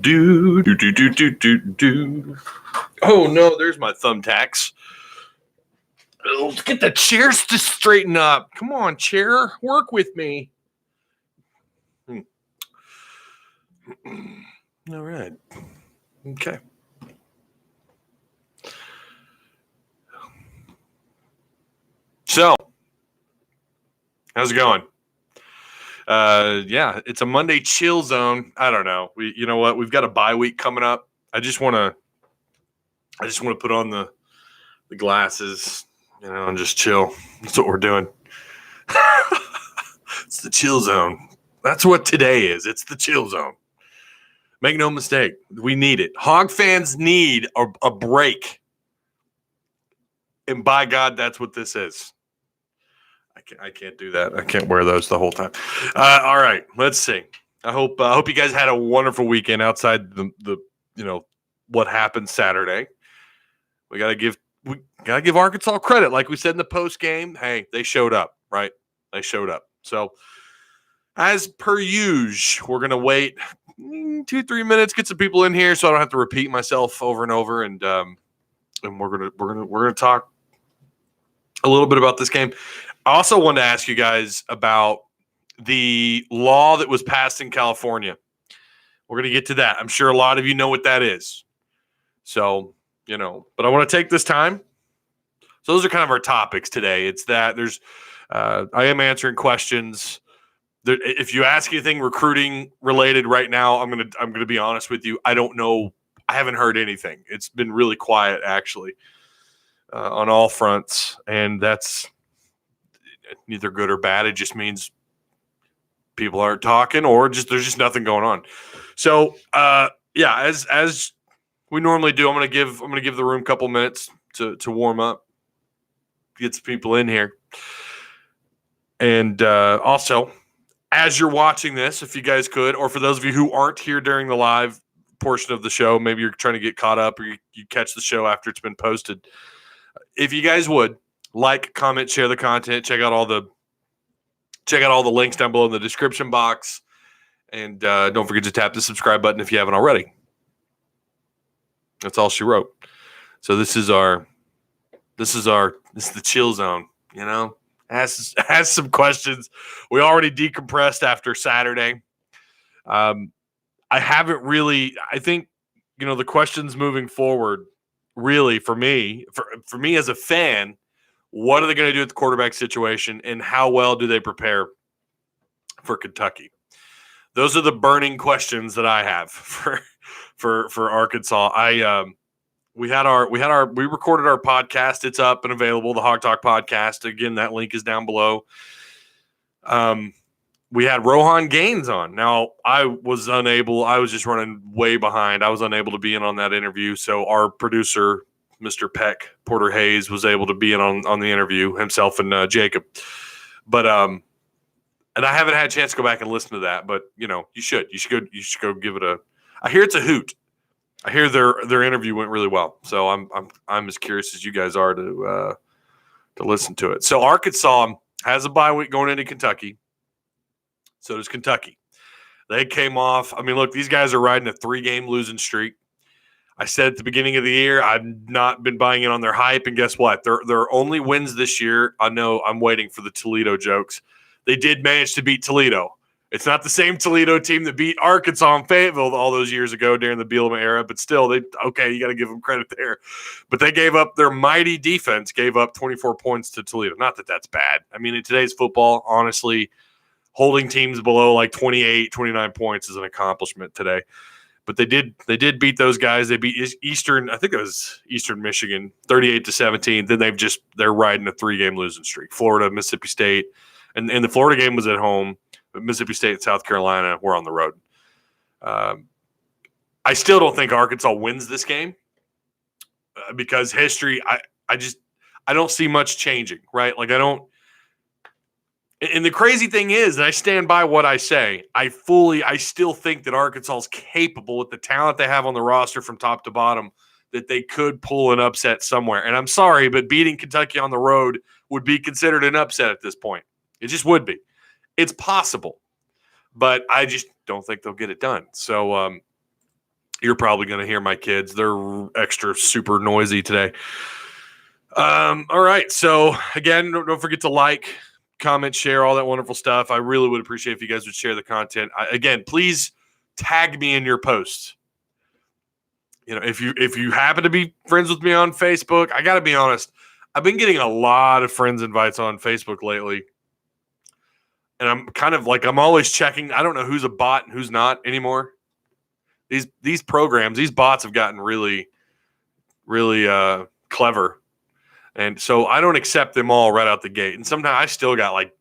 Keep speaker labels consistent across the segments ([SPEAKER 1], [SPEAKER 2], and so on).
[SPEAKER 1] Do. Oh no, there's my thumbtacks. Let's get the chairs to straighten up. Come on, chair, work with me. All right. Okay. So, how's it going? Yeah, it's a Monday chill zone. I don't know. You know what? We've got a bye week coming up. I just want to put on the glasses, and just chill. That's what we're doing. It's the chill zone. That's what today is. It's the chill zone. Make no mistake. We need it. Hog fans need a break. And by God, that's what this is. I can't do that. I can't wear those the whole time. All right, let's see. I hope you guys had a wonderful weekend outside the what happened Saturday. We gotta give Arkansas credit, like we said in the post game. Hey, they showed up, right? They showed up. So as per usual, we're gonna wait 2-3 minutes, get some people in here, so I don't have to repeat myself over and over, and we're gonna talk a little bit about this game. I also wanted to ask you guys about the law that was passed in California. We're going to get to that. I'm sure a lot of you know what that is. So, but I want to take this time. So those are kind of our topics today. It's that I am answering questions. If you ask anything recruiting related right now, I'm going to be honest with you. I don't know. I haven't heard anything. It's been really quiet, actually, on all fronts. And that's neither good or bad. It just means people aren't talking, or there's just nothing going on. So as we normally do, I'm gonna give the room a couple minutes to warm up, get some people in here, and also as you're watching this, if you guys could, or for those of you who aren't here during the live portion of the show, maybe you're trying to get caught up, or you catch the show after it's been posted. If you guys would like, comment, share the content, check out all the links down below in the description box, and don't forget to tap the subscribe button if you haven't already. That's all she wrote. So this is the chill zone. Has some questions. We already decompressed after Saturday. I haven't really. I think the questions moving forward, really for me as a fan. What are they going to do at the quarterback situation, and how well do they prepare for Kentucky? Those are the burning questions that I have for Arkansas. We recorded our podcast. It's up and available, the Hog Talk podcast. Again, that link is down below. We had Rohan Gaines on. Now, I was just running way behind. I was unable to be in on that interview, so our producer, Mr. Peck Porter Hayes, was able to be in on the interview, himself and Jacob. But and I haven't had a chance to go back and listen to that. But you should go give it a. I hear it's a hoot. I hear their interview went really well. So I'm as curious as you guys are to listen to it. So Arkansas has a bye week going into Kentucky. So does Kentucky. They came off. I mean, look, these guys are riding a 3-game losing streak. I said at the beginning of the year, I've not been buying in on their hype, and guess what? Their only wins this year, I know I'm waiting for the Toledo jokes. They did manage to beat Toledo. It's not the same Toledo team that beat Arkansas and Fayetteville all those years ago during the Bielema era, but still, you got to give them credit there. But they gave up, their mighty defense gave up 24 points to Toledo. Not that that's bad. I mean, in today's football, honestly, holding teams below like 28, 29 points is an accomplishment today. But they did beat those guys. They beat Eastern, I think it was Eastern Michigan, 38-17. Then they're riding a 3-game losing streak. Florida, Mississippi State, and the Florida game was at home, but Mississippi State and South Carolina were on the road. I still don't think Arkansas wins this game because history. I don't see much changing, right? Like I don't. And the crazy thing is, and I stand by what I say, I still think that Arkansas is capable with the talent they have on the roster from top to bottom, that they could pull an upset somewhere. And I'm sorry, but beating Kentucky on the road would be considered an upset at this point. It just would be. It's possible, but I just don't think they'll get it done. So You're probably going to hear my kids. They're extra super noisy today. All right. So again, don't forget to like, comment, share, all that wonderful stuff. I really would appreciate if you guys would share the content. Again, please tag me in your posts. If you happen to be friends with me on Facebook, I got to be honest, I've been getting a lot of friends invites on Facebook lately. And I'm kind of like, I'm always checking. I don't know who's a bot and who's not anymore. These programs, these bots have gotten really, really clever. And so I don't accept them all right out the gate. And sometimes I still got like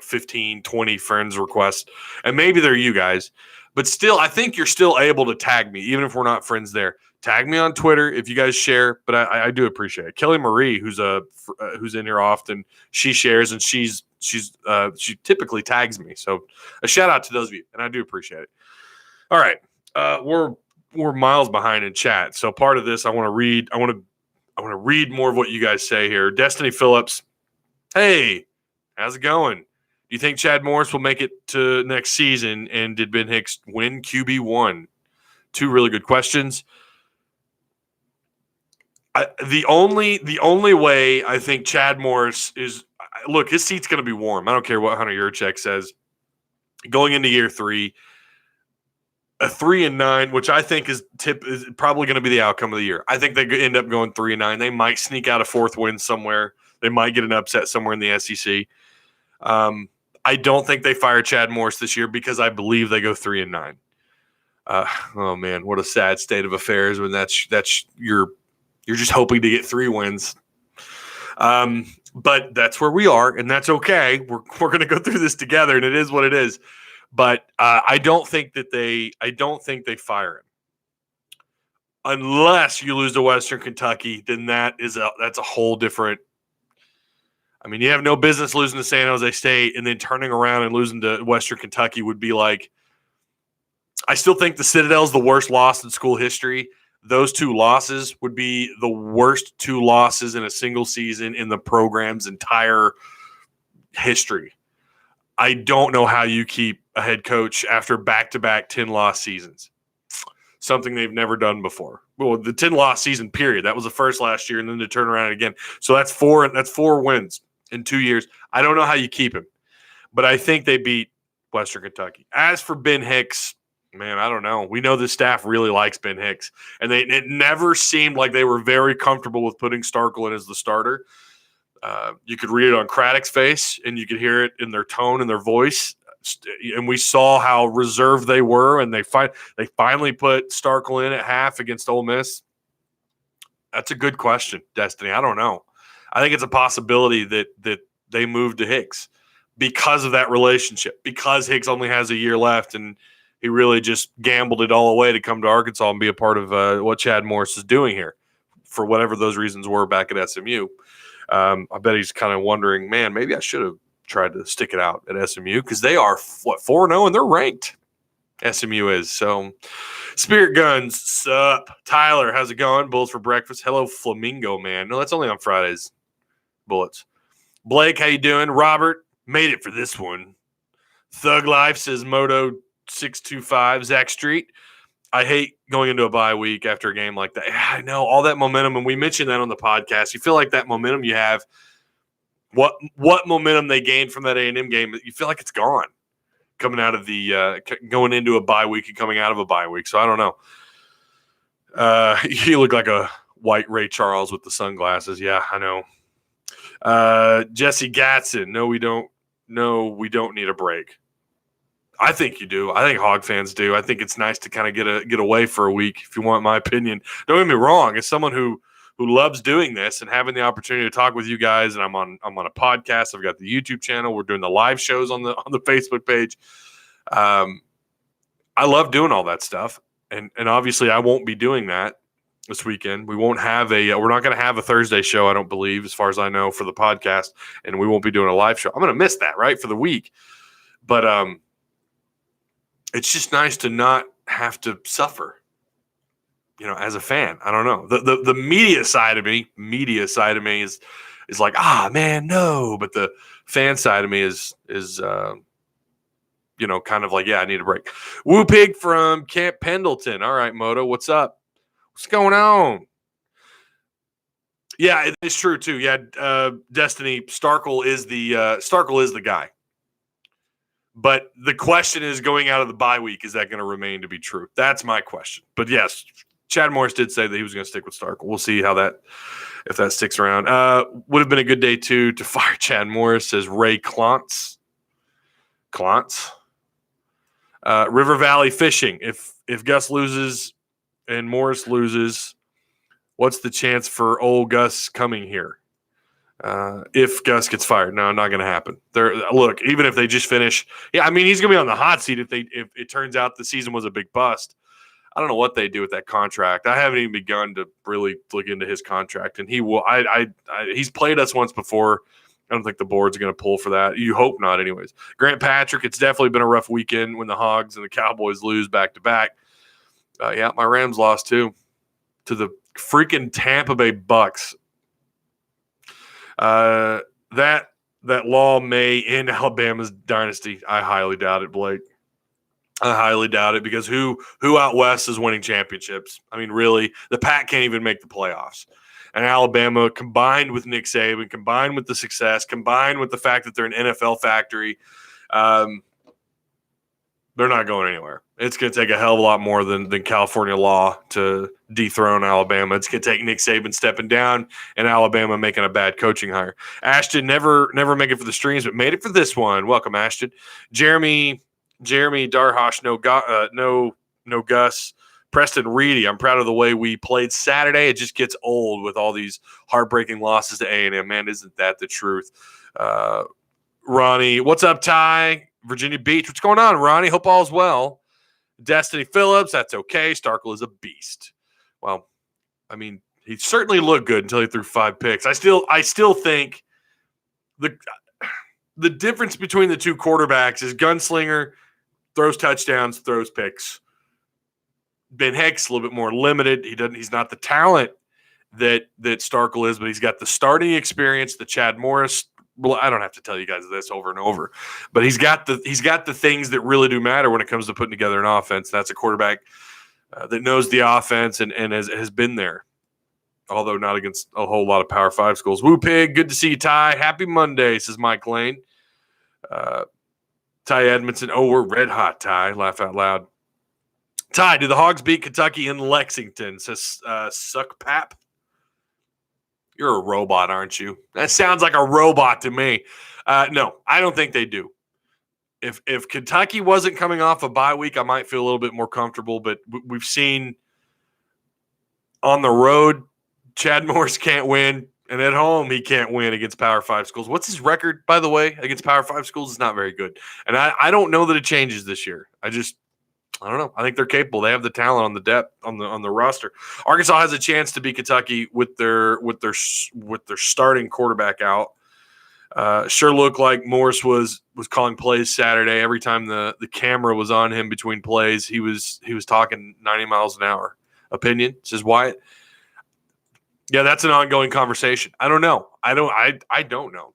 [SPEAKER 1] 15, 20 friends requests. And maybe they're you guys. But still, I think you're still able to tag me, even if we're not friends there. Tag me on Twitter if you guys share. But I do appreciate it. Kelly Marie, who's in here often, she shares, and she typically tags me. So a shout out to those of you, and I do appreciate it. All right, we're miles behind in chat. So part of this, I want to read. I want to read more of what you guys say here. Destiny Phillips, hey, how's it going? Do you think Chad Morris will make it to next season? And did Ben Hicks win QB1? Two really good questions. The only way I think Chad Morris is, look, his seat's going to be warm. I don't care what Hunter Yurchek says. Going into year 3, a 3-9, which I think is probably going to be the outcome of the year. I think they end up going 3-9. They might sneak out a 4th win somewhere. They might get an upset somewhere in the SEC. I don't think they fire Chad Morris this year because I believe they go 3-9. Oh man, what a sad state of affairs when that's you're just hoping to get 3 wins. But that's where we are, and that's okay. We're going to go through this together, and it is what it is. But I don't think they fire him unless you lose to Western Kentucky. Then that's a whole different. I mean, you have no business losing to San Jose State and then turning around and losing to Western Kentucky would be like. I still think the Citadel is the worst loss in school history. Those 2 losses would be the worst 2 losses in a single season in the program's entire history. I don't know how you keep a head coach after back-to-back 10-loss seasons. Something they've never done before. Well, the 10-loss season period. That was the first last year, and then to turn around again. So that's 4 wins in 2 years. I don't know how you keep him, but I think they beat Western Kentucky. As for Ben Hicks, man, I don't know. We know the staff really likes Ben Hicks, and it never seemed like they were very comfortable with putting Starkel in as the starter. You could read it on Craddock's face, and you could hear it in their tone and their voice. And we saw how reserved they were, and they finally put Starkel in at half against Ole Miss. That's a good question, Destiny. I don't know. I think it's a possibility that they move to Hicks because of that relationship, because Hicks only has a year left, and he really just gambled it all away to come to Arkansas and be a part of what Chad Morris is doing here for whatever those reasons were back at SMU. I bet he's kind of wondering, man, maybe I should have tried to stick it out at SMU because they are, 4-0 and they're ranked. SMU is. So, Spirit Guns, sup? Tyler, how's it going? Bullets for breakfast. Hello, Flamingo, man. No, that's only on Fridays. Bullets. Blake, how you doing? Robert, made it for this one. Thug Life says Moto 625. Zach Street, I hate going into a bye week after a game like that. I know all that momentum, and we mentioned that on the podcast. You feel like that momentum you have, what momentum they gained from that A&M game, you feel like it's gone coming out of the going into a bye week and coming out of a bye week. So I don't know. You look like a white Ray Charles with the sunglasses. Yeah, I know. Jesse Gatson, no, we don't need a break. I think you do. I think Hog fans do. I think it's nice to kind of get away for a week, if you want my opinion. Don't get me wrong. As someone who loves doing this and having the opportunity to talk with you guys, and I'm on a podcast. I've got the YouTube channel. We're doing the live shows on the Facebook page. I love doing all that stuff, and obviously I won't be doing that this weekend. We're not going to have a Thursday show, I don't believe, as far as I know, for the podcast, and we won't be doing a live show. I'm going to miss that, right, for the week, but it's just nice to not have to suffer, as a fan. I don't know. The media side of me is like, man, no. But the fan side of me is kind of like, yeah, I need a break. Woo Pig from Camp Pendleton. All right, Moto, what's up? What's going on? Yeah, it's true too. Yeah, Destiny Starkle is the guy. But the question is, going out of the bye week, is that going to remain to be true? That's my question. But yes, Chad Morris did say that he was going to stick with Starkle. We'll see if that sticks around. Would have been a good day too to fire Chad Morris, says Ray Klontz. River Valley fishing. If Gus loses and Morris loses, what's the chance for old Gus coming here? If Gus gets fired, no, not going to happen. Look, even if they just finish, he's going to be on the hot seat if it turns out the season was a big bust. I don't know what they do with that contract. I haven't even begun to really look into his contract, and he will. He's played us once before. I don't think the board's going to pull for that. You hope not, anyways. Grant Patrick, it's definitely been a rough weekend when the Hogs and the Cowboys lose back to back. My Rams lost too to the freaking Tampa Bay Bucks. That law may end Alabama's dynasty. I highly doubt it, Blake. I highly doubt it, because who out west is winning championships? I mean, really, the Pack can't even make the playoffs. And Alabama, combined with Nick Saban, combined with the success, combined with the fact that they're an NFL factory, they're not going anywhere. It's going to take a hell of a lot more than California law to dethrone Alabama. It's going to take Nick Saban stepping down and Alabama making a bad coaching hire. Ashton never make it for the streams, but made it for this one. Welcome, Ashton. Jeremy Darhash, no Gus. Preston Reedy, I'm proud of the way we played Saturday. It just gets old with all these heartbreaking losses to A&M. Man, isn't that the truth? Ronnie, what's up, Ty? Virginia Beach, what's going on, Ronnie? Hope all's well. Destiny Phillips, that's okay. Starkle is a beast. Well, I mean, he certainly looked good until he threw 5 picks. I still think the difference between the two quarterbacks is Gunslinger throws touchdowns, throws picks. Ben Hicks a little bit more limited. He's not the talent that Starkle is, but he's got the starting experience. The Chad Morris. Well, I don't have to tell you guys this over and over, but he's got the things that really do matter when it comes to putting together an offense. That's a quarterback that knows the offense and has been there, although not against a whole lot of Power 5 schools. Woo Pig, good to see you, Ty. Happy Monday, says Mike Lane. Ty Edmonson. Oh, we're red hot, Ty. Laugh out loud. Ty, do the Hogs beat Kentucky in Lexington? Says Suck Pap. You're a robot, aren't you? That sounds like a robot to me. No, I don't think they do. If Kentucky wasn't coming off a bye week, I might feel a little bit more comfortable. But we've seen on the road, Chad Morris can't win, and at home he can't win against Power 5 schools. What's his record, by the way, against Power 5 schools? It's not very good. And I don't know that it changes this year. I don't know. I think they're capable. They have the talent on the depth on the roster. Arkansas has a chance to beat Kentucky with their starting quarterback out. Sure looked like Morris was calling plays Saturday. Every time the camera was on him between plays, he was talking 90 miles an hour. Opinion, says Wyatt. Yeah, that's an ongoing conversation. I don't know. I don't know.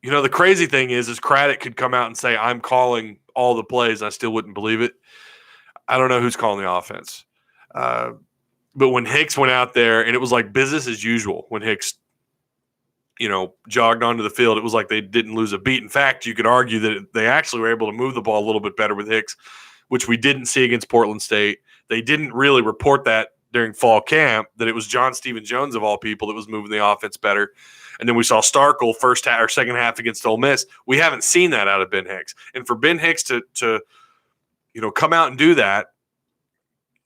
[SPEAKER 1] The crazy thing is Craddock could come out and say, I'm calling all the plays. I still wouldn't believe it. I don't know who's calling the offense. But when Hicks went out there, and it was like business as usual when Hicks, jogged onto the field, it was like they didn't lose a beat. In fact, you could argue that they actually were able to move the ball a little bit better with Hicks, which we didn't see against Portland State. They didn't really report that during fall camp, that it was John Stephen Jones, of all people, that was moving the offense better. And then we saw Starkle first half or second half against Ole Miss. We haven't seen that out of Ben Hicks. And for Ben Hicks to come out and do that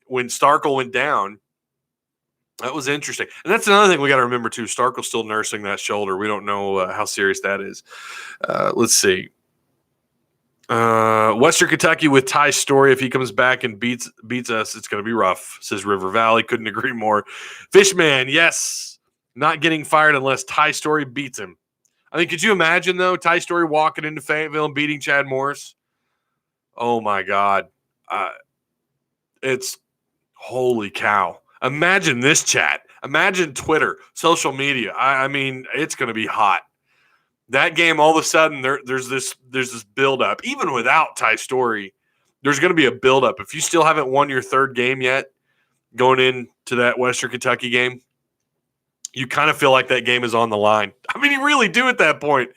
[SPEAKER 1] when Starkle went down, that was interesting. And that's another thing we got to remember too. Starkle's still nursing that shoulder. We don't know how serious that is. Let's see. Western Kentucky with Ty Story. If he comes back and beats us, it's going to be rough, says River Valley. Couldn't agree more. Fishman, yes. Not getting fired unless Ty Story beats him. I mean, could you imagine, though, Ty Story walking into Fayetteville and beating Chad Morris? Oh, my God. It's holy cow. Imagine this chat. Imagine Twitter, social media. I mean, it's going to be hot. That game, all of a sudden, there's this buildup. Even without Ty Story, there's going to be a buildup. If you still haven't won your third game yet, going into that Western Kentucky game, you kind of feel like that game is on the line. I mean, you really do at that point.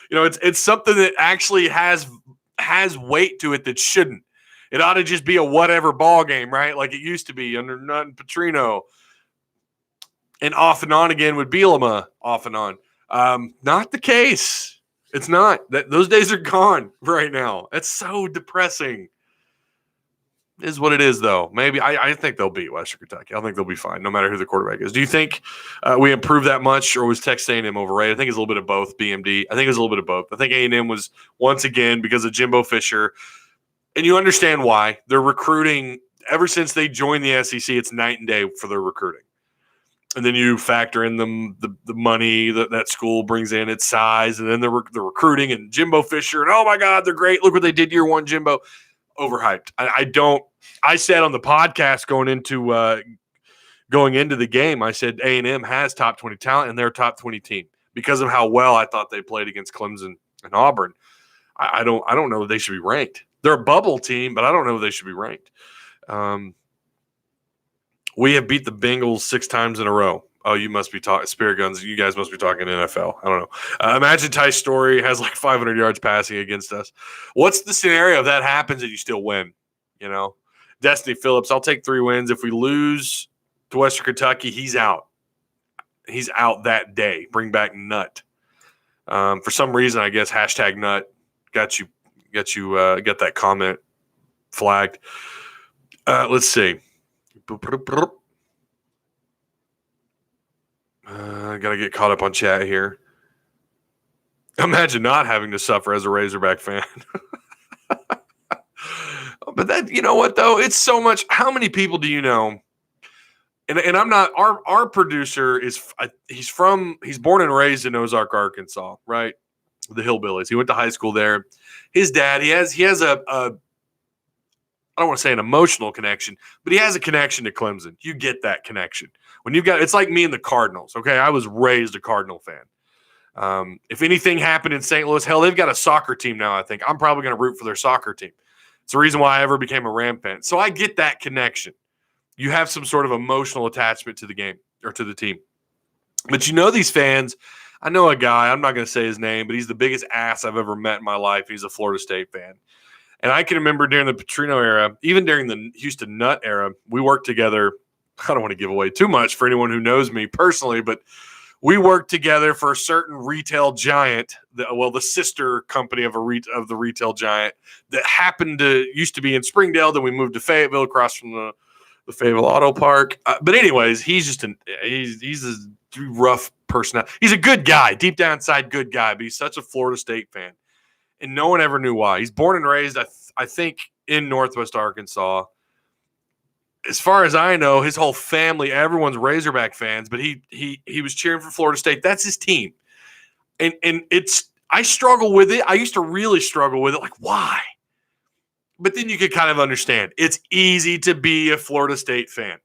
[SPEAKER 1] It's something that actually has weight to it that shouldn't. It ought to just be a whatever ball game, right? Like it used to be under Nutt and Petrino. And off and on again with Bielema, off and on. Not the case. It's not. Those days are gone right now. That's so depressing. It is what it is, though. Maybe I think they'll beat Western Kentucky. I think they'll be fine, no matter who the quarterback is. Do you think we improved that much, or was Texas A&M overrated? I think it's a little bit of both. BMD. I think it's a little bit of both. I think A&M was once again because of Jimbo Fisher, and you understand why. They're recruiting ever since they joined the SEC. It's night and day for their recruiting. And then you factor in the money that school brings in, its size, and then the recruiting and Jimbo Fisher. And, oh, my God, they're great. Look what they did year one, Jimbo. Overhyped. I said on the podcast going into the game, I said A&M has top 20 talent, and they're a top 20 team because of how well I thought they played against Clemson and Auburn. I don't know that they should be ranked. They're a bubble team, but I don't know if they should be ranked. We have beat the Bengals 6 times in a row. Oh, you must be talking Spirit Guns. You guys must be talking NFL. I don't know. Imagine Ty Story has like 500 yards passing against us. What's the scenario if that happens and you still win? Destiny Phillips, I'll take 3 wins. If we lose to Western Kentucky, he's out. He's out that day. Bring back Nut. For some reason, I guess #Nut got that comment flagged. Let's see. I got to get caught up on chat here. Imagine not having to suffer as a Razorback fan. But that, you know what, though? It's so much. How many people do you know? And I'm not, our producer he's born and raised in Ozark, Arkansas, right? The Hillbillies. He went to high school there. His dad, he has a I don't want to say an emotional connection, but he has a connection to Clemson. You get that connection. It's like me and the Cardinals, okay? I was raised a Cardinal fan. If anything happened in St. Louis, hell, they've got a soccer team now, I think. I'm probably going to root for their soccer team. It's the reason why I ever became a Ram fan. So I get that connection. You have some sort of emotional attachment to the game or to the team. But these fans, I know a guy, I'm not going to say his name, but he's the biggest ass I've ever met in my life. He's a Florida State fan. And I can remember during the Petrino era, even during the Houston Nutt era, we worked together. I don't want to give away too much for anyone who knows me personally, but we worked together for a certain retail giant, the sister company of the retail giant that used to be in Springdale. Then we moved to Fayetteville, across from the Fayetteville Auto Park. But anyways, he's a rough personality. He's a good guy, deep down inside good guy, but he's such a Florida State fan. And no one ever knew why. He's born and raised, I think, in Northwest Arkansas. As far as I know, his whole family, everyone's Razorback fans, but he was cheering for Florida State. That's his team. And I struggle with it. I used to really struggle with it. Like, why? But then you could kind of understand. It's easy to be a Florida State fan.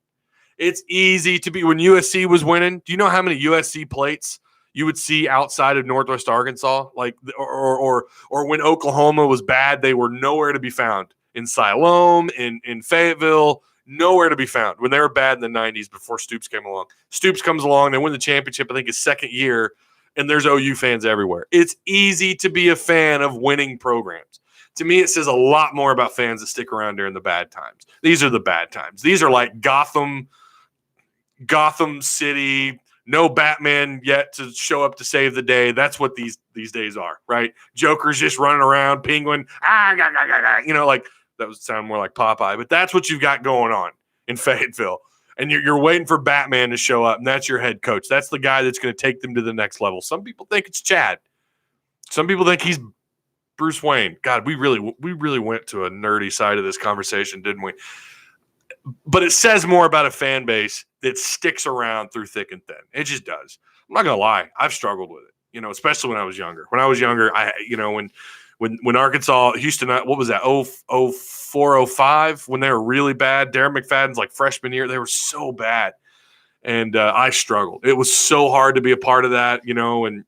[SPEAKER 1] It's easy to be. When USC was winning, do you know how many USC plates you would see outside of Northwest Arkansas? Like, or when Oklahoma was bad, they were nowhere to be found. In Siloam, in Fayetteville, nowhere to be found. When they were bad in the 90s before Stoops came along. Stoops comes along, they win the championship, I think his second year, and there's OU fans everywhere. It's easy to be a fan of winning programs. To me, it says a lot more about fans that stick around during the bad times. These are the bad times. These are like Gotham City, no Batman yet to show up to save the day. That's what these days are, right? Joker's just running around, Penguin, like that would sound more like Popeye, but that's what you've got going on in Fayetteville. And you're waiting for Batman to show up, and that's your head coach. That's the guy that's going to take them to the next level. Some people think it's Chad. Some people think he's Bruce Wayne. God, we really went to a nerdy side of this conversation, didn't we? But it says more about a fan base that sticks around through thick and thin. It just does. I'm not going to lie. I've struggled with it, especially when I was younger. When I was younger, when Arkansas, Houston, what was that, 04, 05, when they were really bad, Darren McFadden's like freshman year, they were so bad. And I struggled. It was so hard to be a part of that, and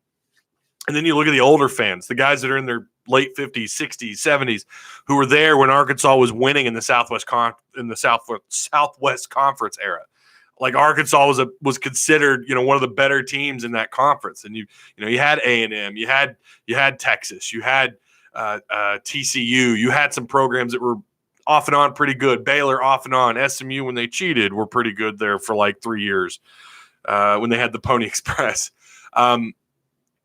[SPEAKER 1] And then you look at the older fans, the guys that are in their late 50s, 60s, 70s, who were there when Arkansas was winning in the Southwest Conference era. Like Arkansas was considered, one of the better teams in that conference. And you had A&M, you had Texas, you had TCU, you had some programs that were off and on pretty good. Baylor off and on. SMU, when they cheated, were pretty good there for like 3 years when they had the Pony Express.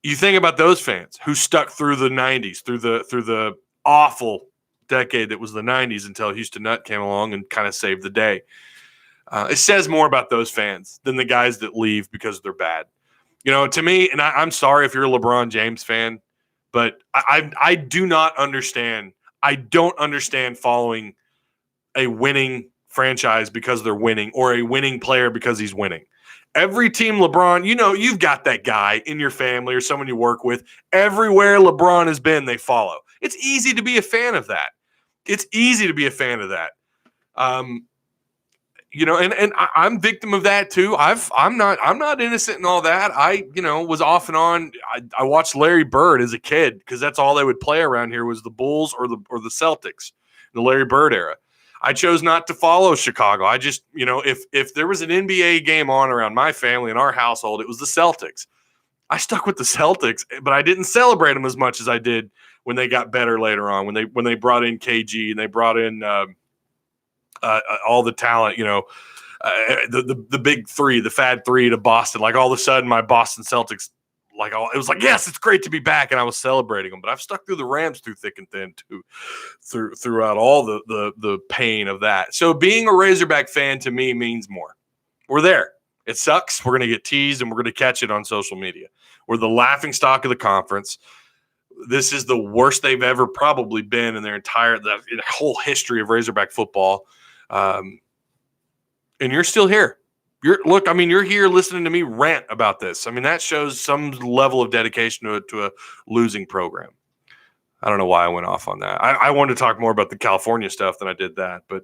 [SPEAKER 1] You think about those fans who stuck through the 90s, through the awful decade that was the 90s until Houston Nutt came along and kind of saved the day. It says more about those fans than the guys that leave because they're bad. To me, and I'm sorry if you're a LeBron James fan, but I do not understand. I don't understand following a winning franchise because they're winning or a winning player because he's winning. Every team LeBron, you've got that guy in your family or someone you work with. Everywhere LeBron has been, they follow. It's easy to be a fan of that. And I'm victim of that too. I'm not innocent in all that. I was off and on. I watched Larry Bird as a kid because that's all they would play around here was the Bulls or the Celtics, the Larry Bird era. I chose not to follow Chicago. I just, if there was an NBA game on around my family and our household, it was the Celtics. I stuck with the Celtics, but I didn't celebrate them as much as I did when they got better later on. When they brought in KG and they brought in all the talent, the big three, the fad three to Boston. Like all of a sudden, my Boston Celtics, it was like, yes, it's great to be back, and I was celebrating them. But I've stuck through the Rams through thick and thin too, throughout all the pain of that. So being a Razorback fan to me means more. We're there. It sucks. We're going to get teased, and we're going to catch it on social media. We're the laughing stock of the conference. This is the worst they've ever probably been in their the whole history of Razorback football. And you're still here. You're here listening to me rant about this. That shows some level of dedication to a losing program. I don't know why I went off on that. I wanted to talk more about the California stuff than I did that, but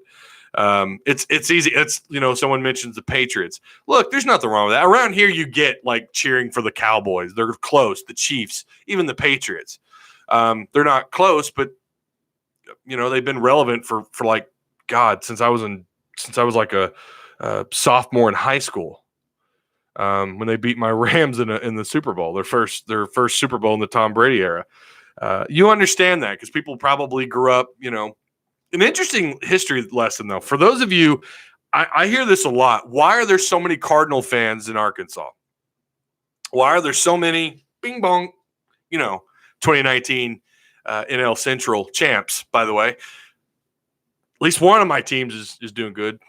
[SPEAKER 1] it's easy. It's, someone mentions the Patriots. Look, there's nothing wrong with that. Around here, you get like cheering for the Cowboys. They're close. The Chiefs, even the Patriots. They're not close, but they've been relevant for like God since I was like a sophomore in high school. When they beat my Rams in the Super Bowl, their first Super Bowl in the Tom Brady era. You understand that because people probably grew up, An interesting history lesson, though. For those of you, I hear this a lot. Why are there so many Cardinal fans in Arkansas? Why are there so many bing bong, 2019 NL Central champs, by the way? At least one of my teams is doing good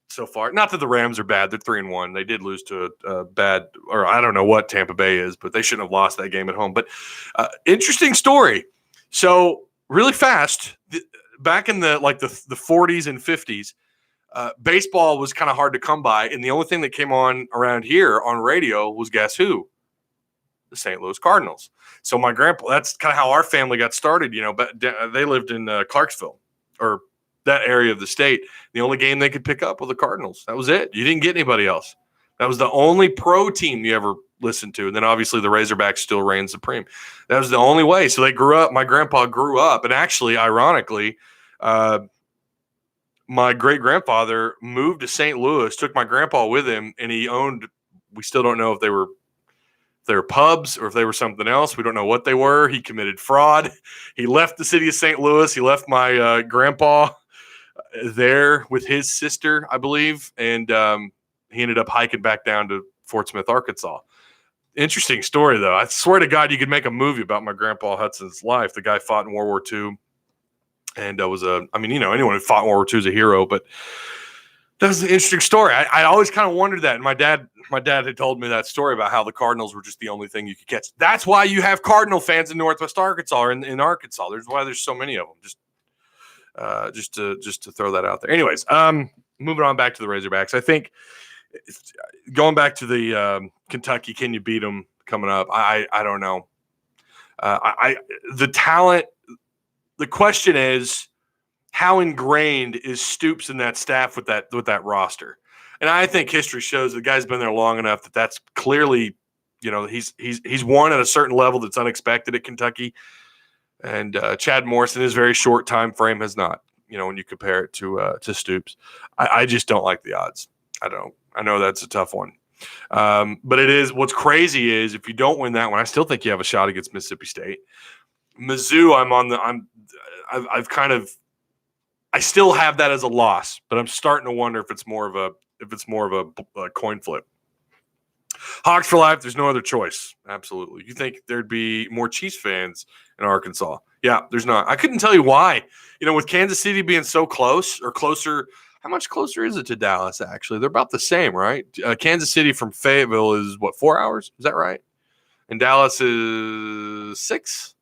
[SPEAKER 1] so far. Not that the Rams are bad. They're 3-1. They did lose to a bad, or I don't know what Tampa Bay is, but they shouldn't have lost that game at home. But interesting story. So really fast, back in the 40s and 50s, baseball was kind of hard to come by. And the only thing that came on around here on radio was guess who? The St. Louis Cardinals. So my grandpa, that's kind of how our family got started. But they lived in Clarksville or that area of the state. The only game they could pick up was the Cardinals. That was it. You didn't get anybody else. That was the only pro team you ever listened to. And then obviously the Razorbacks still reign supreme. That was the only way. So they grew up. My grandpa grew up. And actually, ironically, my great-grandfather moved to St. Louis, took my grandpa with him, and he owned, we still don't know if they were pubs or if they were something else. We don't know what they were. He committed fraud. He left the city of St. Louis. He left my grandpa there with his sister, I believe, and he ended up hiking back down to Fort Smith, Arkansas. Interesting story, though. I swear to God, you could make a movie about my grandpa Hudson's life. The guy fought in World War II and anyone who fought in World War II is a hero, but that was an interesting story. I always kind of wondered that. And my dad had told me that story about how the Cardinals were just the only thing you could catch. That's why you have Cardinal fans in Northwest Arkansas or in Arkansas. There's why there's so many of them. Just to throw that out there. Anyways, moving on back to the Razorbacks. I think going back to the Kentucky, can you beat them coming up? I don't know. The talent. The question is, how ingrained is Stoops and that staff with that roster? And I think history shows the guy's been there long enough that that's clearly He's won at a certain level that's unexpected at Kentucky, and Chad Morris in his very short time frame has not. When you compare it to Stoops, I just don't like the odds. I don't. I know that's a tough one, but it is. What's crazy is if you don't win that one, I still think you have a shot against Mississippi State. Mizzou, I still have that as a loss, but I'm starting to wonder if it's more of a coin flip. Hogs for life. There's no other choice. Absolutely. You think there'd be more Chiefs fans in Arkansas? Yeah, there's not. I couldn't tell you why. With Kansas City being so close or closer, how much closer is it to Dallas, actually? They're about the same, right? Kansas City from Fayetteville is, 4 hours? Is that right? And Dallas is 6?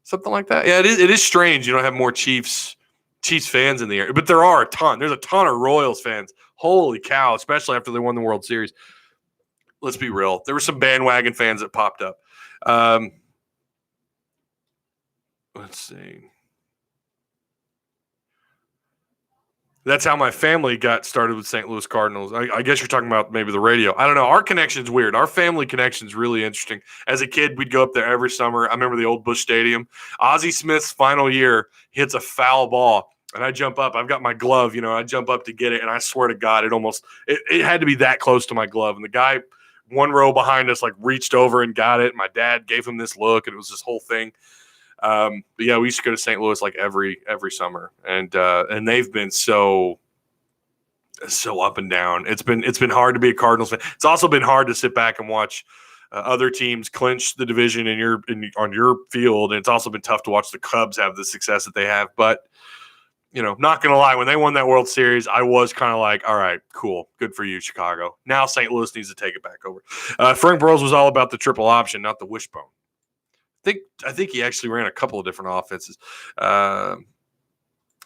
[SPEAKER 1] Something like that. Yeah, it is strange you don't have more Chiefs fans in the area. But there are a ton. There's a ton of Royals fans. Holy cow, especially after they won the World Series. Let's be real. There were some bandwagon fans that popped up. Let's see. That's how my family got started with St. Louis Cardinals. I guess you're talking about maybe the radio. I don't know. Our connection's weird. Our family connection's really interesting. As a kid, we'd go up there every summer. I remember the old Busch Stadium. Ozzie Smith's final year, he hits a foul ball, and I jump up. I've got my glove. I jump up to get it, and I swear to God, it had to be that close to my glove. And the guy one row behind us reached over and got it. My dad gave him this look, and it was this whole thing. But yeah, we used to go to St. Louis every summer, and they've been so up and down. It's been hard to be a Cardinals fan. It's also been hard to sit back and watch other teams clinch the division on your field, and it's also been tough to watch the Cubs have the success that they have. But not gonna lie, when they won that World Series, I was kind of like, all right, cool, good for you, Chicago. Now St. Louis needs to take it back over. Frank Burroughs was all about the triple option, not the wishbone. I think he actually ran a couple of different offenses. I've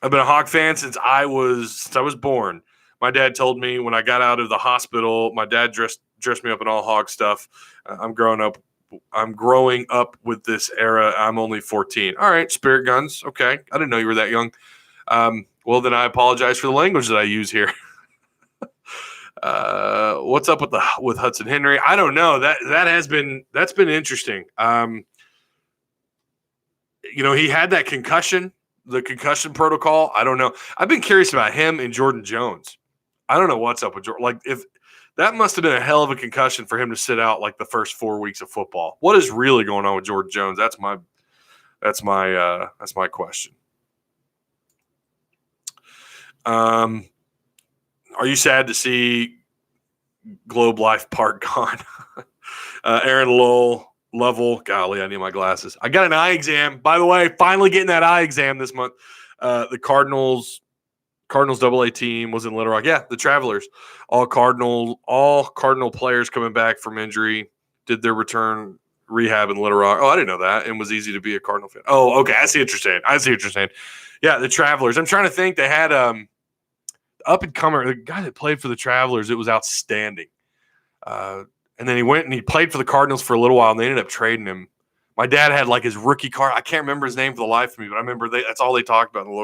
[SPEAKER 1] been a Hawk fan since I was born. My dad told me when I got out of the hospital, my dad dressed me up in all Hawk stuff. I'm growing up with this era. I'm only 14. All right, Spirit Guns. Okay, I didn't know you were that young. Well, then I apologize for the language that I use here. What's up with Hudson Henry? I don't know. That's been interesting. He had that concussion, the concussion protocol. I don't know. I've been curious about him and Jordan Jones. I don't know what's up with Jordan. If that must have been a hell of a concussion for him to sit out the first 4 weeks of football. What is really going on with Jordan Jones? That's my question. Are you sad to see Globe Life Park gone? Aaron Lovell, golly, I need my glasses. I got an eye exam. By the way, finally getting that eye exam this month. The Cardinals AA team was in Little Rock. Yeah, the Travelers. All Cardinal players coming back from injury did their return rehab in Little Rock. Oh, I didn't know that. And was easy to be a Cardinal fan. Oh, okay. I see what you're saying. Yeah, the Travelers. I'm trying to think. They had up-and-comer, the guy that played for the Travelers. It was outstanding. And then he went and he played for the Cardinals for a little while, and they ended up trading him. My dad had his rookie card. I can't remember his name for the life of me, but I remember that's all they talked about in the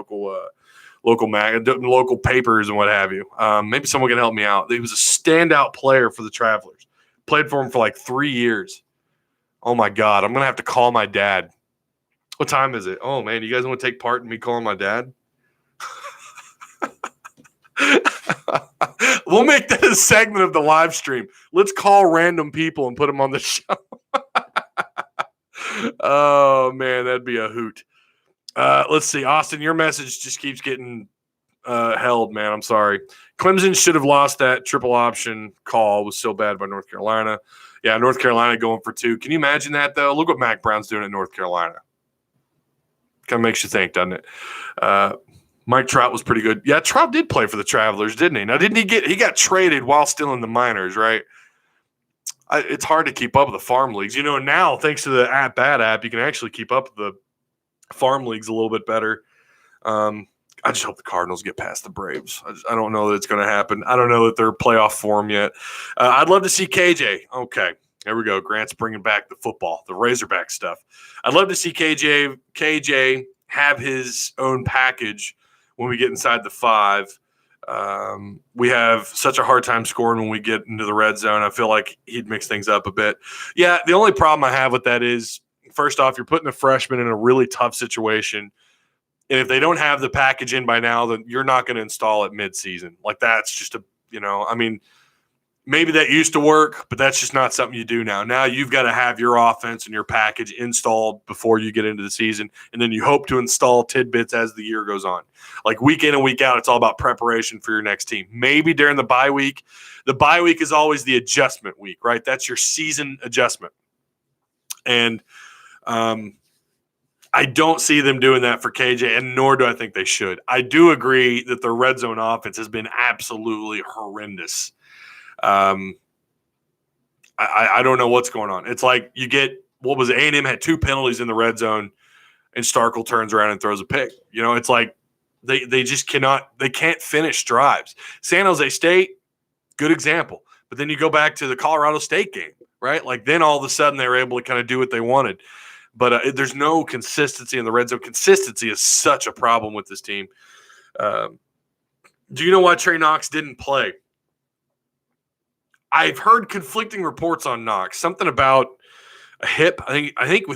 [SPEAKER 1] local papers and what have you. Maybe someone can help me out. He was a standout player for the Travelers. Played for him for 3 years. Oh, my God. I'm going to have to call my dad. What time is it? Oh, man, you guys want to take part in me calling my dad? We'll make that a segment of the live stream. Let's call random people and put them on the show. Oh, man, that'd be a hoot. Let's see. Austin, your message just keeps getting held, man. I'm sorry. Clemson should have lost that triple option call. It was so bad by North Carolina. Yeah, North Carolina going for 2. Can you imagine that, though? Look what Mac Brown's doing at North Carolina. Kind of makes you think, doesn't it? Mike Trout was pretty good. Yeah, Trout did play for the Travelers, didn't he? Now, didn't he got traded while still in the minors, right? It's hard to keep up with the farm leagues. Now, thanks to the At-Bat app, you can actually keep up with the farm leagues a little bit better. I just hope the Cardinals get past the Braves. I don't know that it's going to happen. I don't know that they're playoff form yet. I'd love to see KJ. Okay, there we go. Grant's bringing back the football, the Razorback stuff. I'd love to see KJ have his own package when we get inside the 5. We have such a hard time scoring when we get into the red zone. I feel like he'd mix things up a bit. Yeah, the only problem I have with that is, first off, you're putting a freshman in a really tough situation. And if they don't have the package in by now, then you're not going to install it midseason. Like, that's just maybe that used to work, but that's just not something you do now. Now you've got to have your offense and your package installed before you get into the season, and then you hope to install tidbits as the year goes on. Like, week in and week out, it's all about preparation for your next team. Maybe during the bye week. The bye week is always the adjustment week, right? That's your season adjustment. And I don't see them doing that for KJ, and nor do I think they should. I do agree that the red zone offense has been absolutely horrendous. I don't know what's going on. It's like you get, what was it? A&M had 2 penalties in the red zone, and Starkel turns around and throws a pick. It's like they just can't finish drives. San Jose State, good example. But then you go back to the Colorado State game, right? Like, then all of a sudden they were able to kind of do what they wanted. But there's no consistency in the red zone. Consistency is such a problem with this team. Do you know why Trey Knox didn't play? I've heard conflicting reports on Knox. Something about a hip. I think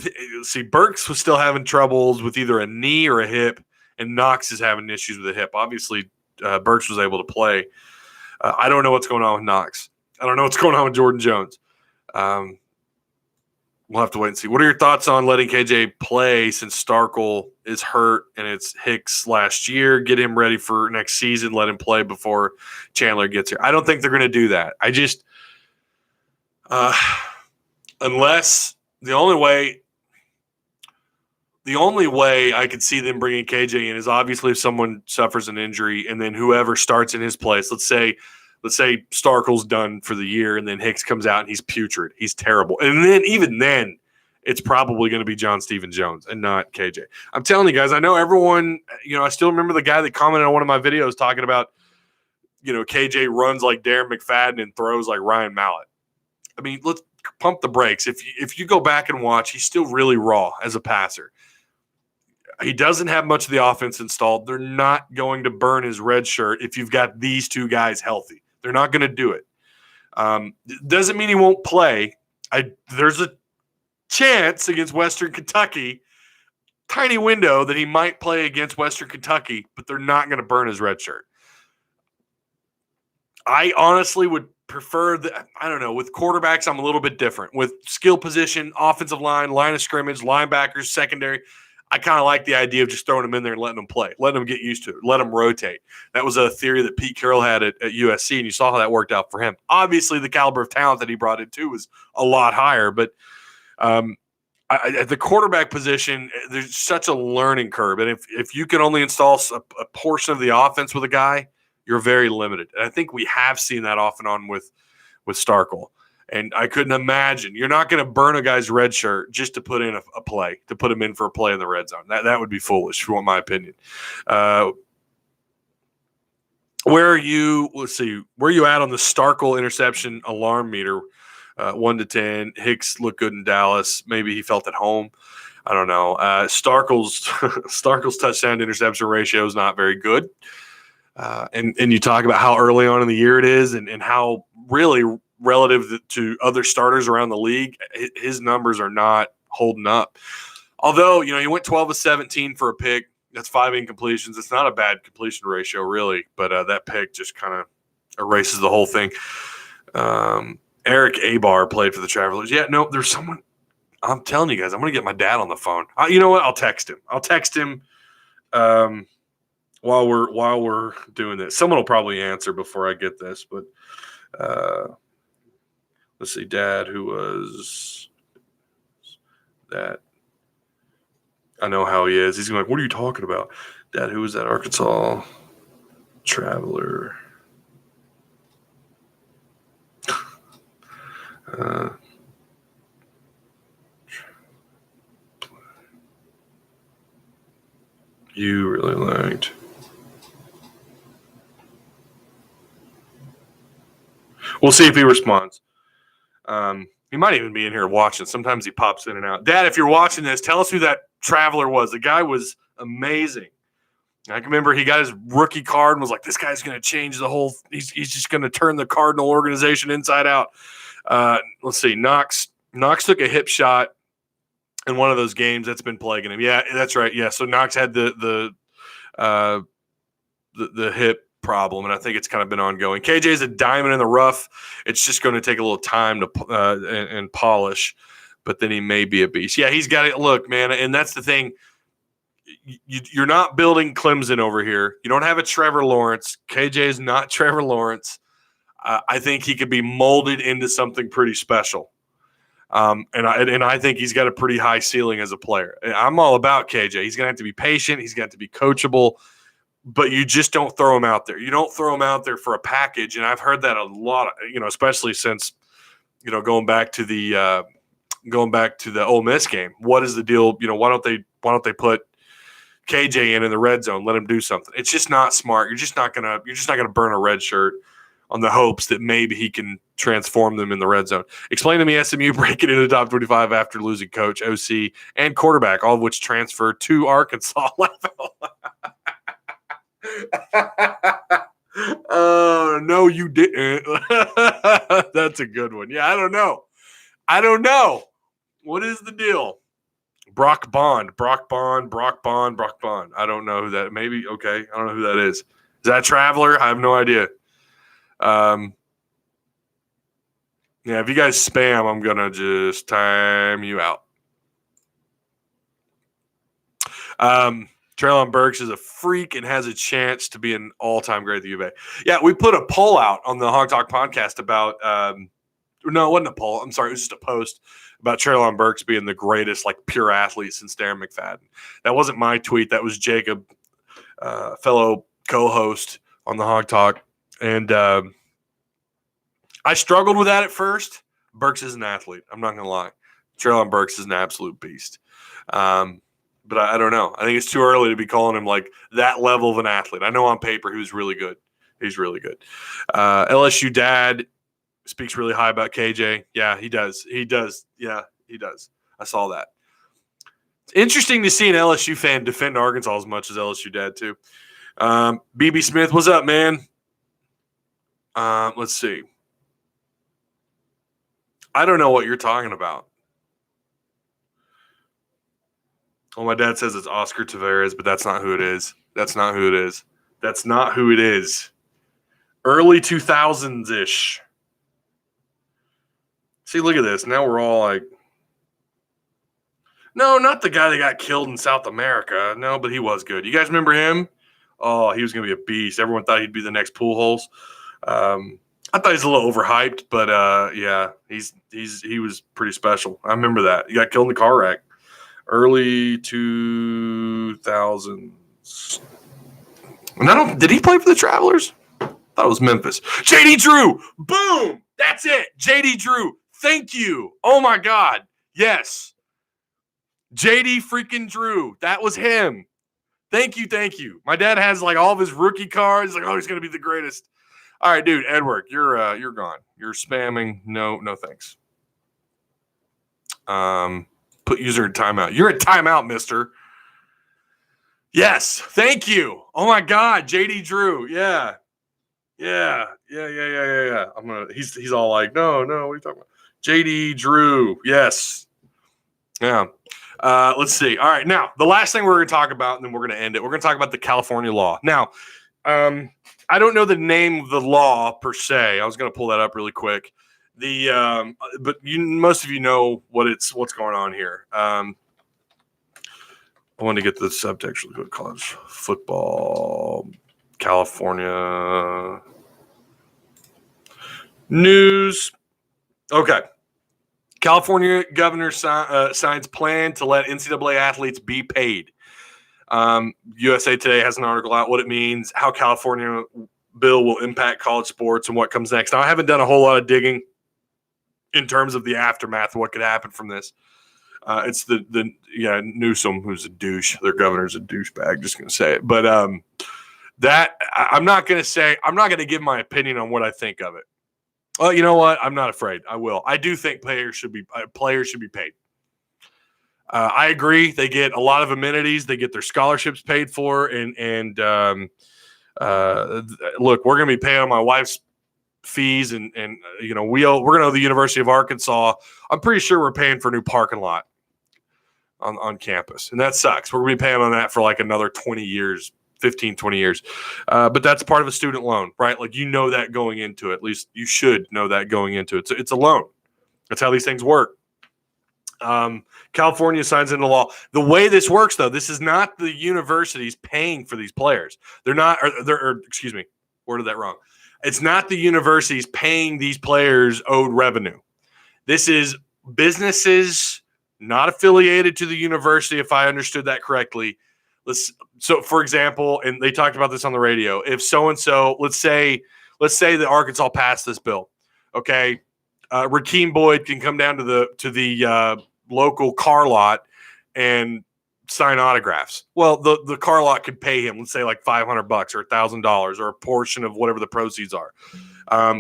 [SPEAKER 1] Burks was still having troubles with either a knee or a hip, and Knox is having issues with a hip. Obviously, Burks was able to play. I don't know what's going on with Knox. I don't know what's going on with Jordan Jones. We'll have to wait and see. What are your thoughts on letting KJ play since Starkel is hurt and it's Hicks last year? Get him ready for next season. Let him play before Chandler gets here. I don't think they're going to do that. I just unless the only way I could see them bringing KJ in is obviously if someone suffers an injury and then whoever starts in his place. Let's say Starkel's done for the year and then Hicks comes out and he's putrid. He's terrible. And then even then, it's probably going to be John Stephen Jones and not KJ. I'm telling you guys, I know everyone, I still remember the guy that commented on one of my videos talking about, KJ runs like Darren McFadden and throws like Ryan Mallett. I mean, let's pump the brakes. If you go back and watch, he's still really raw as a passer. He doesn't have much of the offense installed. They're not going to burn his red shirt if you've got these 2 guys healthy. They're not going to do it. Doesn't mean he won't play. There's a chance against Western Kentucky, tiny window that he might play against Western Kentucky, but they're not going to burn his red shirt. I honestly would prefer that. I don't know. With quarterbacks, I'm a little bit different. With skill position, offensive line, line of scrimmage, linebackers, secondary, I kind of like the idea of just throwing them in there and letting them play, letting them get used to it, let them rotate. That was a theory that Pete Carroll had at USC, and you saw how that worked out for him. Obviously, the caliber of talent that he brought in too was a lot higher, but at the quarterback position, there's such a learning curve. And if you can only install a portion of the offense with a guy, you're very limited. And I think we have seen that off and on with Starkel. And I couldn't imagine. You're not going to burn a guy's red shirt just to put in a play, to put him in for a play in the red zone. That would be foolish, if you want my opinion. Where are you? Let's see. Where are you at on the Starkel interception alarm meter? 1 to 10. Hicks looked good in Dallas. Maybe he felt at home. I don't know. Starkel's touchdown to interception ratio is not very good. And you talk about how early on in the year it is, and how really relative to other starters around the league, his numbers are not holding up. Although, he went 12 of 17 for a pick. That's 5 incompletions. It's not a bad completion ratio, really, but that pick just kind of erases the whole thing. Eric Abar played for the Travelers. Yeah, no, there's someone. I'm telling you guys, I'm going to get my dad on the phone. You know what? I'll text him. While we're doing this. Someone will probably answer before I get this, but let's see. Dad, who was that? I know how he is. He's going to be like, what are you talking about? Dad, who was that Arkansas Traveler? You really liked. We'll see if he responds. He might even be in here watching. Sometimes he pops in and out. Dad, if you're watching this, tell us who that Traveler was. The guy was amazing. I can remember he got his rookie card and was like, this guy's going to change the whole – he's just going to turn the Cardinal organization inside out. Let's see. Knox took a hip shot in one of those games that's been plaguing him. Yeah, that's right. Yeah, so Knox had the hip problem, and I think it's kind of been ongoing. KJ is a diamond in the rough. It's just going to take a little time to and polish, but then he may be a beast. Yeah, he's got it. Look, man, and that's the thing. You're not building Clemson over here. You don't have a Trevor Lawrence. KJ is not Trevor Lawrence. I think he could be molded into something pretty special. And I think he's got a pretty high ceiling as a player. I'm all about KJ. He's going to have to be patient. He's got to be coachable. But you just don't throw him out there. You don't throw him out there for a package. And I've heard that a lot, especially since, going back to the Ole Miss game. What is the deal? Why don't they put KJ in the red zone? Let him do something. It's just not smart. You're just not gonna burn a red shirt on the hopes that maybe he can transform them in the red zone. Explain to me SMU breaking into the top 25 after losing coach, OC, and quarterback, all of which transferred to Arkansas. Oh, no, you didn't. That's a good one. Yeah, I don't know. What is the deal? Brock Bond. I don't know who that – maybe – okay. I don't know who that is. Is that Traveler? I have no idea. Yeah, if you guys spam, I'm going to just time you out. Treylon Burks is a freak and has a chance to be an all-time great at the U of A. Yeah, we put a poll out on the Hog Talk podcast about no, it wasn't a poll. I'm sorry. It was just a post about Treylon Burks being the greatest, pure athlete since Darren McFadden. That wasn't my tweet. That was Jacob, fellow co-host on the Hog Talk. And I struggled with that at first. Burks is an athlete. I'm not going to lie. Treylon Burks is an absolute beast. But I don't know. I think it's too early to be calling him that level of an athlete. I know on paper he was really good. He's really good. LSU dad speaks really high about KJ. Yeah, he does. Yeah, he does. I saw that. It's interesting to see an LSU fan defend Arkansas as much as LSU dad too. BB Smith, what's up, man? Let's see. I don't know what you're talking about. Well, my dad says it's Oscar Taveras, but that's not who it is. That's not who it is. Early 2000s-ish. See, look at this. Now we're all like, no, not the guy that got killed in South America. No, but he was good. You guys remember him? Oh, he was going to be a beast. Everyone thought he'd be the next Pujols. I thought he was a little overhyped, but yeah, he was pretty special. I remember that. He got killed in the car wreck. Early 2000s. And did he play for the Travelers? I thought it was Memphis. JD Drew. Boom. That's it. JD Drew. Thank you. Oh, my God. Yes. JD freaking Drew. That was him. Thank you. My dad has all of his rookie cards. He's going to be the greatest. All right, dude, Edward, you're gone. You're spamming. No thanks. Put user in timeout. You're in timeout, mister. Yes. Thank you. Oh my God. JD Drew. Yeah. He's all like, no, what are you talking about? JD Drew. Yes. Yeah. Let's see. All right. Now, the last thing we're going to talk about, and then we're going to end it. We're going to talk about the California law. Now, I don't know the name of the law per se. I was going to pull that up really quick. But most of you know what's going on here. I want to get the subtext really quick. College football, California news. Okay. California governor signs plan to let NCAA athletes be paid. USA Today has an article out what it means, how California bill will impact college sports, and what comes next. Now, I haven't done a whole lot of digging in terms of the aftermath of what could happen from this. It's Newsom, who's a douche. Their governor's a douchebag, just going to say it. But I'm not going to give my opinion on what I think of it. Well, you know what? I'm not afraid. I will. I do think players should be paid. I agree. They get a lot of amenities. They get their scholarships paid for, and look, we're going to be paying my wife's fees, and we're going to owe the University of Arkansas. I'm pretty sure we're paying for a new parking lot on campus, and that sucks. We're going to be paying on that for like another 20 years. 15, 20 years. But that's part of a student loan, right? Like, that going into it. At least you should know that going into it. So it's a loan. That's how these things work. California signs into law. The way this works, though, this is not the universities paying for these players. Excuse me, worded that wrong. It's not the universities paying these players owed revenue. This is businesses not affiliated to the university, if I understood that correctly. So, for example, and they talked about this on the radio, if so-and-so, let's say that Arkansas passed this bill, okay, Rakeem Boyd can come down to the local car lot and sign autographs. Well, the car lot could pay him, let's say like $500 or $1,000 or a portion of whatever the proceeds are.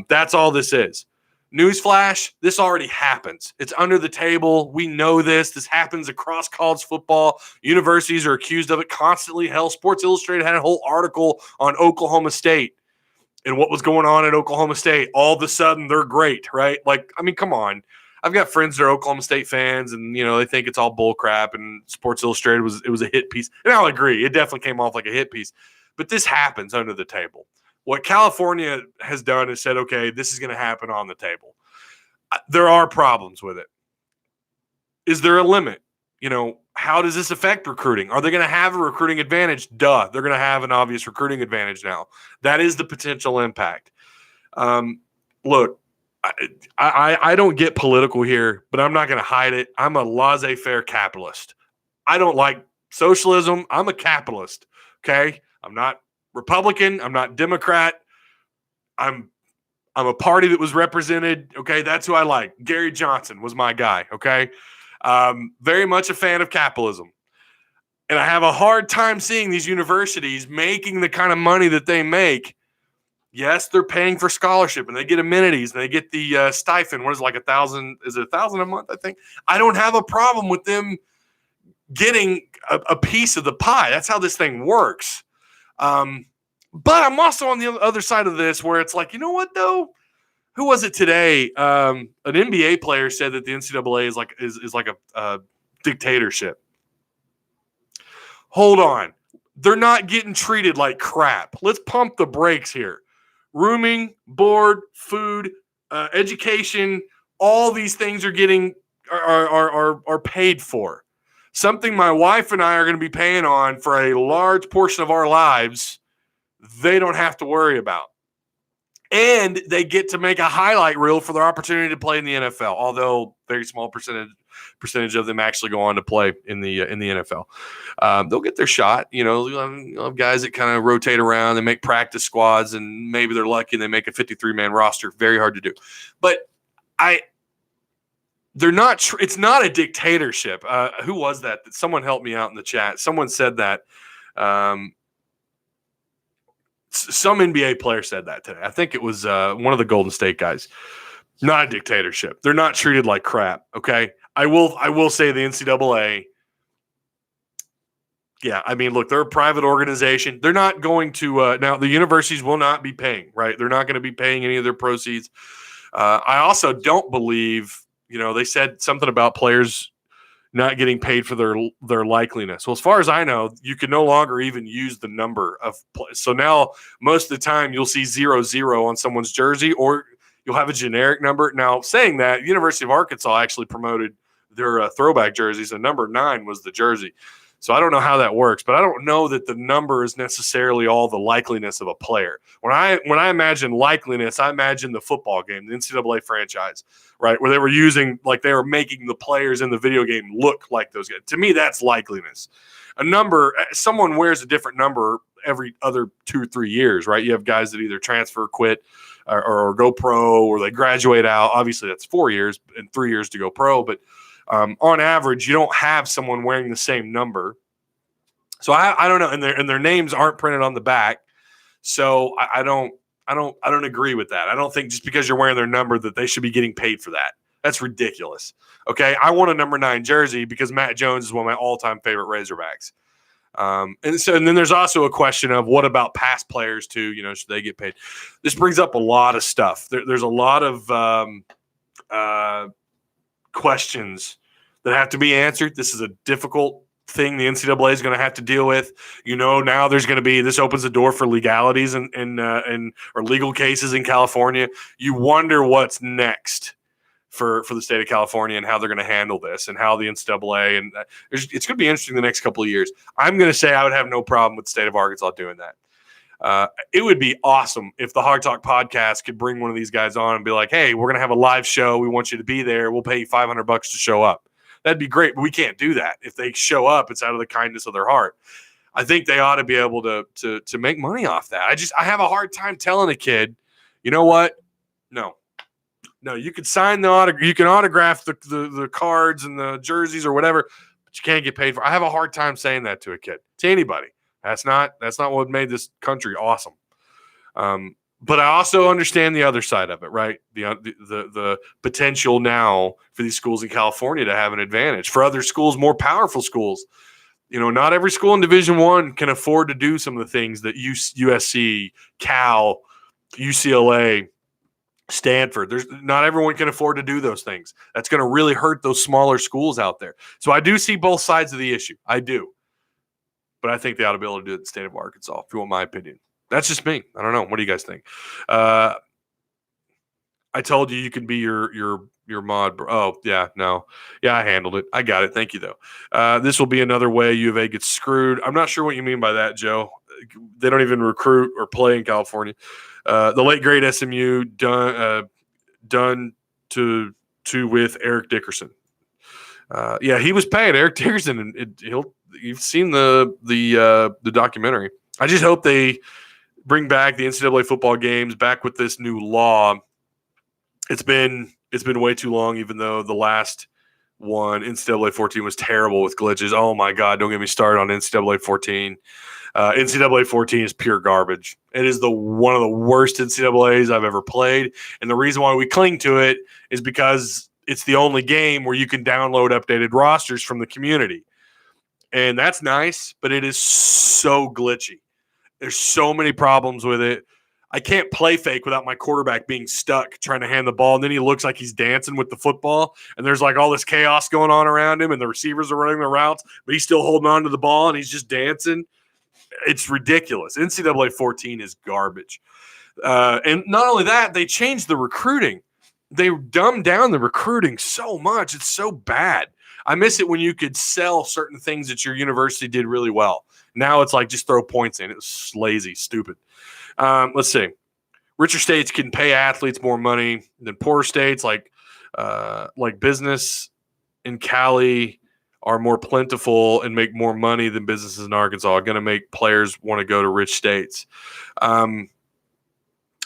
[SPEAKER 1] That's all this is. Newsflash, this already happens. It's under the table. We know this. This happens across college football. Universities are accused of it constantly. Hell, Sports Illustrated had a whole article on Oklahoma State and what was going on at Oklahoma State. All of a sudden, they're great, right? Like, I mean, come on. I've got friends that are Oklahoma State fans, and, they think it's all bull crap, and Sports Illustrated was a hit piece. And I'll agree. It definitely came off like a hit piece. But this happens under the table. What California has done is said, okay, this is going to happen on the table. There are problems with it. Is there a limit? How does this affect recruiting? Are they going to have a recruiting advantage? Duh. They're going to have an obvious recruiting advantage now. That is the potential impact. Look, I don't get political here, but I'm not going to hide it. I'm a laissez-faire capitalist. I don't like socialism. I'm a capitalist, okay? I'm not Republican. I'm not Democrat. I'm a party that was represented. Okay, that's who I like. Gary Johnson was my guy. Okay, very much a fan of capitalism, and I have a hard time seeing these universities making the kind of money that they make. Yes, they're paying for scholarship, and they get amenities, and they get the stipend. What is it, like $1,000? Is it $1,000 a month? I think. I don't have a problem with them getting a piece of the pie. That's how this thing works. But I'm also on the other side of this where it's like, you know what, though? Who was it today? An NBA player said that the NCAA is like a dictatorship. Hold on. They're not getting treated like crap. Let's pump the brakes here. Rooming, board, food, education, all these things are getting are paid for. Something my wife and I are going to be paying on for a large portion of our lives, they don't have to worry about. And they get to make a highlight reel for their opportunity to play in the NFL, although very small percentage of them actually go on to play in the NFL. They'll get their shot. You'll have guys that kind of rotate around. They make practice squads, and maybe they're lucky and they make a 53-man roster. Very hard to do. But they're not. It's not a dictatorship. Who was that? Someone helped me out in the chat. Someone said that. Some NBA player said that today. I think it was one of the Golden State guys. Not a dictatorship. They're not treated like crap. Okay, I will say the NCAA. Yeah, I mean, look, they're a private organization. They're not going to now. The universities will not be paying. Right, they're not going to be paying any of their proceeds. I also don't believe. They said something about players not getting paid for their likeliness. Well, as far as I know, you can no longer even use the number of plays. So now most of the time you'll see 00 on someone's jersey, or you'll have a generic number. Now, saying that, University of Arkansas actually promoted their throwback jerseys, and number 9 was the jersey. So I don't know how that works, but I don't know that the number is necessarily all the likeliness of a player. When I imagine likeliness, I imagine the football game, the NCAA franchise, right, where they were making the players in the video game look like those guys. To me, that's likeliness. A number, someone wears a different number every other 2 or 3 years, right? You have guys that either transfer, quit, or go pro, or they graduate out. Obviously, that's 4 years and 3 years to go pro, but on average, you don't have someone wearing the same number. So I don't know, and their names aren't printed on the back. So I don't agree with that. I don't think just because you're wearing their number that they should be getting paid for that. That's ridiculous. Okay, I want a number 9 jersey because Matt Jones is one of my all-time favorite Razorbacks. And then there's also a question of what about past players too? Should they get paid? This brings up a lot of stuff. There's a lot of questions that have to be answered. This is a difficult thing the NCAA is going to have to deal with. Now there's going to be, this opens the door for legalities and or legal cases in California. You wonder what's next for the state of California and how they're going to handle this and how the NCAA and it's going to be interesting the next couple of years. I'm going to say I would have no problem with the state of Arkansas doing that. It would be awesome if the Hog Talk podcast could bring one of these guys on and be like, hey, we're going to have a live show. We want you to be there. We'll pay you $500 to show up. That'd be great, but we can't do that. If they show up, it's out of the kindness of their heart. I think they ought to be able to make money off that. I have a hard time telling a kid, you know what? No, you can sign the autograph, you can autograph the cards and the jerseys or whatever, but you can't get paid for. I have a hard time saying that to a kid, to anybody. That's not what made this country awesome. But I also understand the other side of it, right? The potential now for these schools in California to have an advantage. For other schools, more powerful schools, not every school in Division I can afford to do some of the things that USC, Cal, UCLA, Stanford. Not everyone can afford to do those things. That's going to really hurt those smaller schools out there. So I do see both sides of the issue. I do. But I think they ought to be able to do it in the state of Arkansas, if you want my opinion. That's just me. I don't know. What do you guys think? I told you can be your mod. Oh, yeah, no. Yeah, I handled it. I got it. Thank you, though. This will be another way U of A gets screwed. I'm not sure what you mean by that, Joe. They don't even recruit or play in California. The late, great SMU done to with Eric Dickerson. Yeah, he was paying Eric Dickerson, and you've seen the documentary. I just hope they bring back the NCAA football games back with this new law. It's been way too long, even though the last one, NCAA 14, was terrible with glitches. Oh, my God, don't get me started on NCAA 14. NCAA 14 is pure garbage. It is one of the worst NCAAs I've ever played, and the reason why we cling to it is because it's the only game where you can download updated rosters from the community. And that's nice, but it is so glitchy. There's so many problems with it. I can't play fake without my quarterback being stuck trying to hand the ball, and then he looks like he's dancing with the football, and there's like all this chaos going on around him, and the receivers are running their routes, but he's still holding on to the ball, and he's just dancing. It's ridiculous. NCAA 14 is garbage. And not only that, they changed the recruiting. They dumbed down the recruiting so much. It's so bad. I miss it when you could sell certain things that your university did really well. Now it's like just throw points in. It was lazy, stupid. Let's see. Richer states can pay athletes more money than poorer states. Like business in Cali are more plentiful and make more money than businesses in Arkansas. Are going to make players want to go to rich states. Well,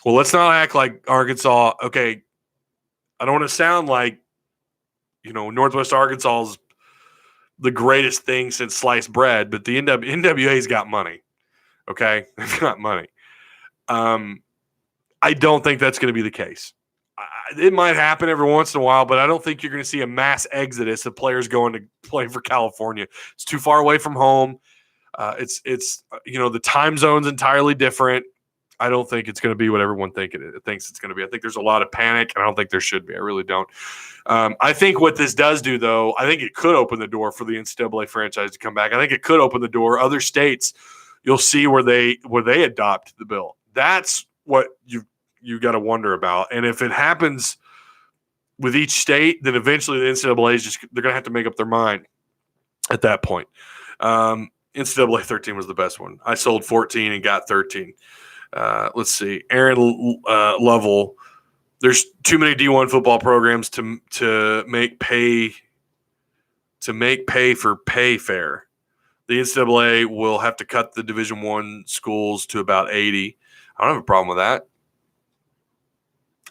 [SPEAKER 1] let's not act like Arkansas. Okay, I don't want to sound like Northwest Arkansas is the greatest thing since sliced bread, but the NWA's got money. Okay, they've got money. I don't think that's going to be the case. It might happen every once in a while, but I don't think you're going to see a mass exodus of players going to play for California. It's too far away from home. It's the time zone's entirely different. I don't think it's going to be what everyone thinks it's going to be. I think there's a lot of panic, and I don't think there should be. I really don't. I think what this does do, though, I think it could open the door for the NCAA franchise to come back. I think it could open the door. Other states, you'll see where they adopt the bill. That's what you got to wonder about. And if it happens with each state, then eventually the NCAA they're going to have to make up their mind at that point. NCAA 13 was the best one. I sold 14 and got 13. Let's see. Aaron Lovell, there's too many D1 football programs to make pay for pay fair. The NCAA will have to cut the Division I schools to about 80. I don't have a problem with that.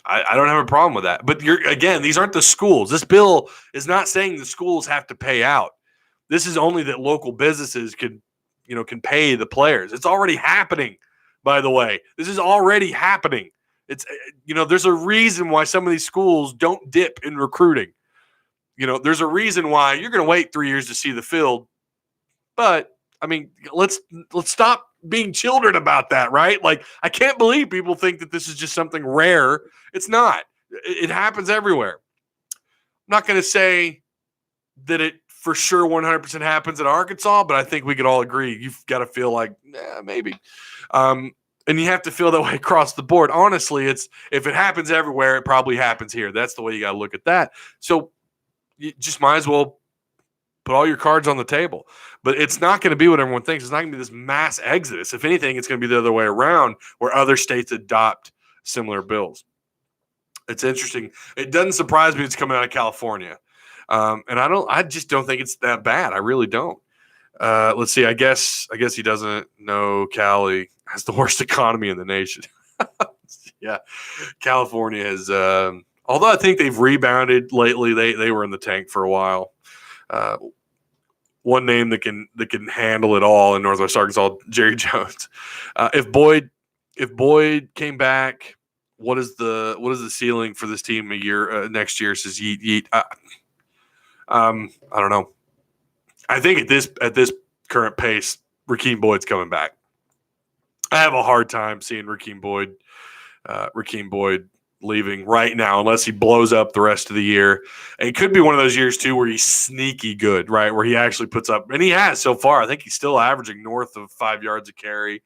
[SPEAKER 1] I don't have a problem with that. But these aren't the schools. This bill is not saying the schools have to pay out. This is only that local businesses can pay the players. It's already happening, by the way. This is already happening. It's there's a reason why some of these schools don't dip in recruiting. There's a reason why you're going to wait 3 years to see the field. But I mean, let's stop being children about that, right? Like, I can't believe people think that this is just something rare. It's not. It happens everywhere. I'm not going to say that it for sure 100% happens in Arkansas, but I think we could all agree you've got to feel like, maybe. And you have to feel that way across the board. Honestly, if it happens everywhere, it probably happens here. That's the way you got to look at that. So you just might as well put all your cards on the table. But it's not going to be what everyone thinks. It's not going to be this mass exodus. If anything, it's going to be the other way around, where other states adopt similar bills. It's interesting. It doesn't surprise me it's coming out of California. And I just don't think it's that bad. I really don't. Let's see. I guess he doesn't know Cali has the worst economy in the nation. Yeah. California has, although I think they've rebounded lately. They were in the tank for a while. One name that can handle it all in Northwest Arkansas, Jerry Jones. If Boyd came back, what is the ceiling for this team next year? Says Yeet. I don't know. I think at this current pace, Rakeem Boyd's coming back. I have a hard time seeing Rakeem Boyd leaving right now unless he blows up the rest of the year. And it could be one of those years too where he's sneaky good, right? Where he actually puts up, and he has so far. I think he's still averaging north of 5 yards a carry.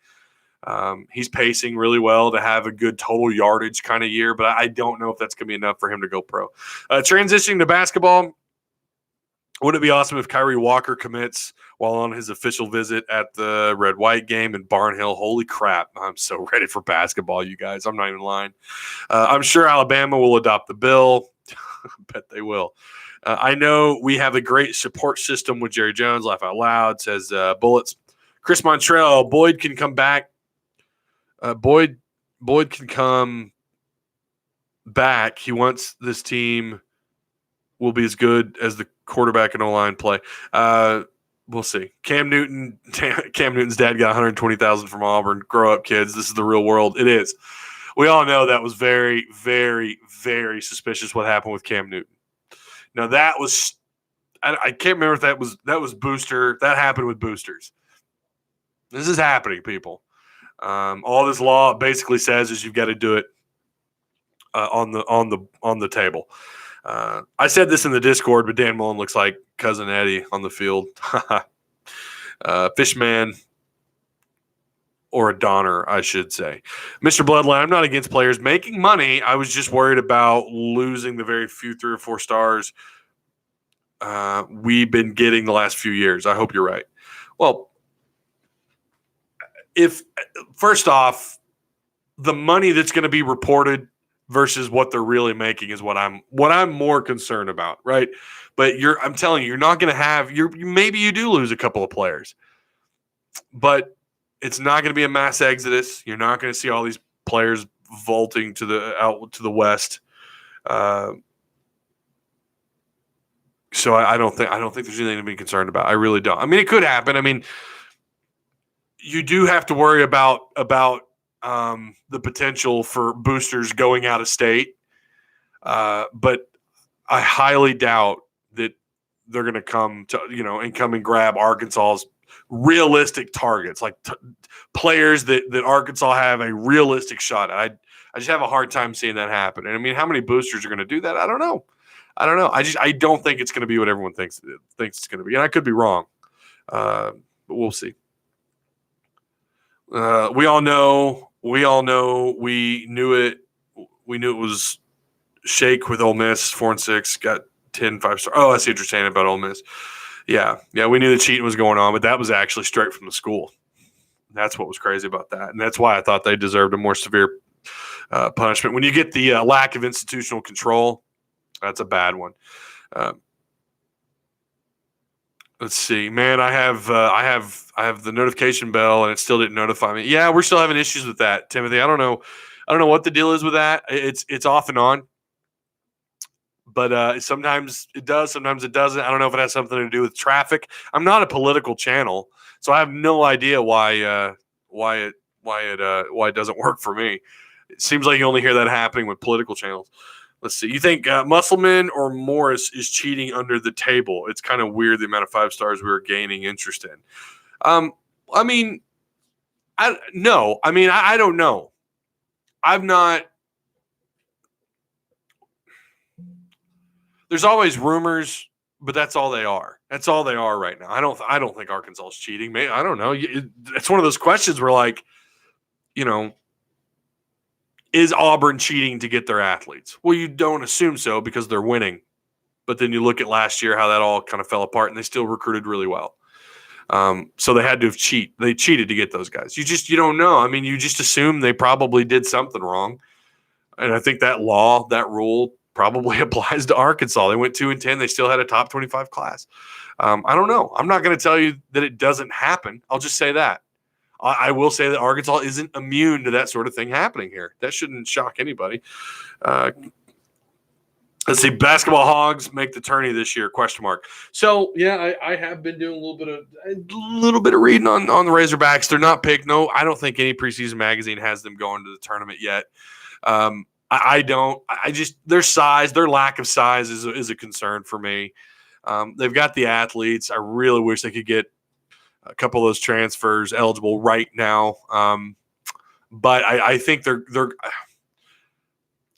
[SPEAKER 1] He's pacing really well to have a good total yardage kind of year, but I don't know if that's going to be enough for him to go pro. Transitioning to basketball, wouldn't it be awesome if Kyrie Walker commits while on his official visit at the Red-White game in Barnhill? Holy crap. I'm so ready for basketball, you guys. I'm not even lying. I'm sure Alabama will adopt the bill. I bet they will. I know we have a great support system with Jerry Jones. Laugh out loud, says Bullets. Chris Montrell, Boyd can come back. Boyd can come back. He wants this team will be as good as the quarterback and O-line play. We'll see. Cam Newton's dad got $120,000 from Auburn. Grow up, kids. This is the real world. It is. We all know that was very, very, very suspicious what happened with Cam Newton. Now that was I can't remember if that was Booster. That happened with boosters. This is happening, people. All this law basically says is you've got to do it on the table. I said this in the Discord, but Dan Mullen looks like Cousin Eddie on the field. Fishman or a Donner, I should say. Mr. Bloodline, I'm not against players making money. I was just worried about losing the very few 3 or 4 stars we've been getting the last few years. I hope you're right. Well, first off, the money that's going to be reported versus what they're really making is what I'm more concerned about, right? But I'm telling you, you're not going to have maybe you do lose a couple of players, but it's not going to be a mass exodus. You're not going to see all these players vaulting out to the west. So I don't think there's anything to be concerned about. I really don't. I mean, it could happen. I mean, you do have to worry about the potential for boosters going out of state, but I highly doubt that they're going to come and grab Arkansas's realistic targets, like players that Arkansas have a realistic shot at. I just have a hard time seeing that happen. And I mean, how many boosters are going to do that? I don't know. I don't think it's going to be what everyone thinks it's going to be, and I could be wrong, but we'll see. We all know. We knew it. We knew it was Shake with Ole Miss, 4-6, got 10 5-star. Oh, I see what you're saying about Ole Miss. Yeah. We knew the cheating was going on, but that was actually straight from the school. That's what was crazy about that, and that's why I thought they deserved a more severe punishment. When you get the lack of institutional control, that's a bad one. Let's see, man. I have the notification bell, and it still didn't notify me. Yeah, we're still having issues with that, Timothy. I don't know what the deal is with that. It's off and on, but sometimes it does, sometimes it doesn't. I don't know if it has something to do with traffic. I'm not a political channel, so I have no idea why it doesn't work for me. It seems like you only hear that happening with political channels. Let's see. You think Musselman or Morris is cheating under the table? It's kind of weird the amount of 5 stars we were gaining interest in. I mean, I don't know. I've not. There's always rumors, but that's all they are. That's all they are right now. I don't think Arkansas is cheating. Maybe, I don't know. It's one of those questions where, like, is Auburn cheating to get their athletes? Well, you don't assume so because they're winning. But then you look at last year, how that all kind of fell apart, and they still recruited really well. So they had to have They cheated to get those guys. You don't know. I mean, you just assume they probably did something wrong. And I think that rule probably applies to Arkansas. They went 2-10. They still had a top 25 class. I don't know. I'm not going to tell you that it doesn't happen. I'll just say that. I will say that Arkansas isn't immune to that sort of thing happening here. That shouldn't shock anybody. Let's see. Basketball Hogs make the tourney this year? ? So yeah, I have been doing a little bit of reading on the Razorbacks. They're not picked. No, I don't think any preseason magazine has them going to the tournament yet. I don't. I just their size, their lack of size is a concern for me. They've got the athletes. I really wish they could get a couple of those transfers eligible right now. But I think they're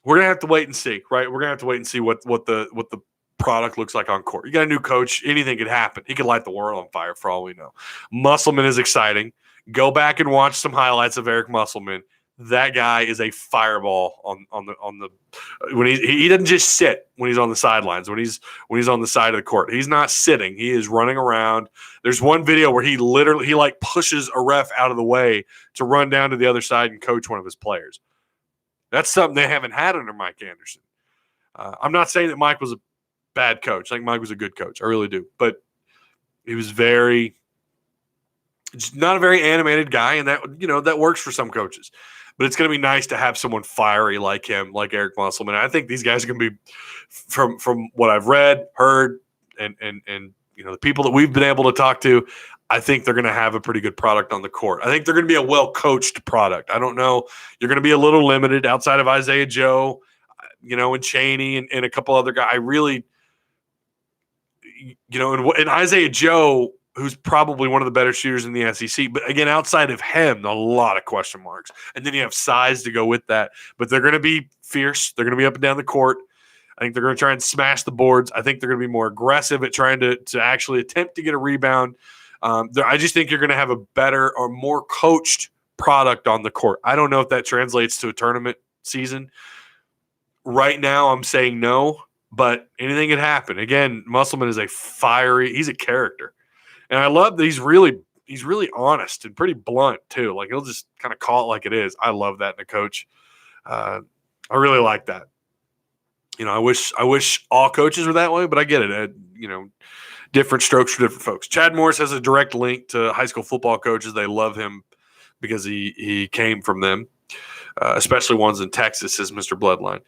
[SPEAKER 1] we're gonna have to wait and see, right? We're gonna have to wait and see what the product looks like on court. You got a new coach, anything could happen. He could light the world on fire for all we know. Musselman is exciting. Go back and watch some highlights of Eric Musselman. That guy is a fireball on the when he doesn't just sit when he's on the sidelines, when he's on the side of the court. He's not sitting. He is running around. There's one video where he like pushes a ref out of the way to run down to the other side and coach one of his players. That's something they haven't had under Mike Anderson. I'm not saying that Mike was a bad coach. I think Mike was a good coach. I really do. But he was not a very animated guy, and that works for some coaches. But it's going to be nice to have someone fiery like him, like Eric Musselman. I think these guys are going to be, from what I've read, heard, and the people that we've been able to talk to, I think they're going to have a pretty good product on the court. I think they're going to be a well-coached product. I don't know. You're going to be a little limited outside of Isaiah Joe, and Chaney and a couple other guys. I really, and Isaiah Joe, who's probably one of the better shooters in the SEC. But again, outside of him, a lot of question marks. And then you have size to go with that. But they're going to be fierce. They're going to be up and down the court. I think they're going to try and smash the boards. I think they're going to be more aggressive at trying to actually attempt to get a rebound. I just think you're going to have a better or more coached product on the court. I don't know if that translates to a tournament season. Right now, I'm saying no, but anything could happen. Again, Musselman is he's a character. And I love that he's really honest and pretty blunt too. Like, he'll just kind of call it like it is. I love that in a coach. I really like that. I wish all coaches were that way, but I get it. Different strokes for different folks. Chad Morris has a direct link to high school football coaches. They love him because he came from them, especially ones in Texas, says Mr. Bloodline.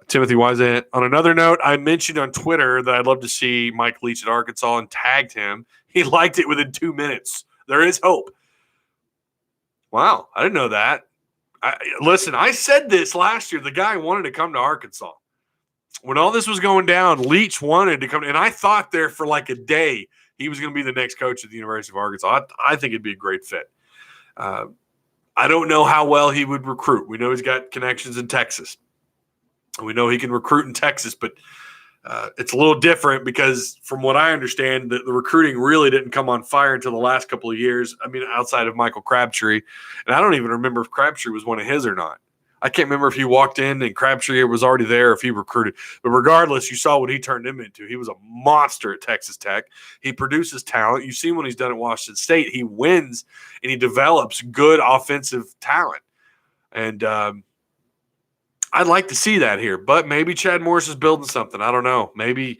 [SPEAKER 1] Timothy Whiseant. On another note, I mentioned on Twitter that I'd love to see Mike Leach at Arkansas and tagged him. He liked it within 2 minutes. There is hope. Wow, I didn't know that. Listen, I said this last year. The guy wanted to come to Arkansas. When all this was going down, Leach wanted to come, and I thought there for like a day he was going to be the next coach at the University of Arkansas. I think it'd be a great fit. I don't know how well he would recruit. We know he's got connections in Texas. We know he can recruit in Texas, but it's a little different because from what I understand, the recruiting really didn't come on fire until the last couple of years. I mean, outside of Michael Crabtree. And I don't even remember if Crabtree was one of his or not. I can't remember if he walked in and Crabtree was already there, or if he recruited. But regardless, you saw what he turned him into. He was a monster at Texas Tech. He produces talent. You've seen what he's done at Washington State. He wins, and he develops good offensive talent. And I'd like to see that here. But maybe Chad Morris is building something. I don't know. Maybe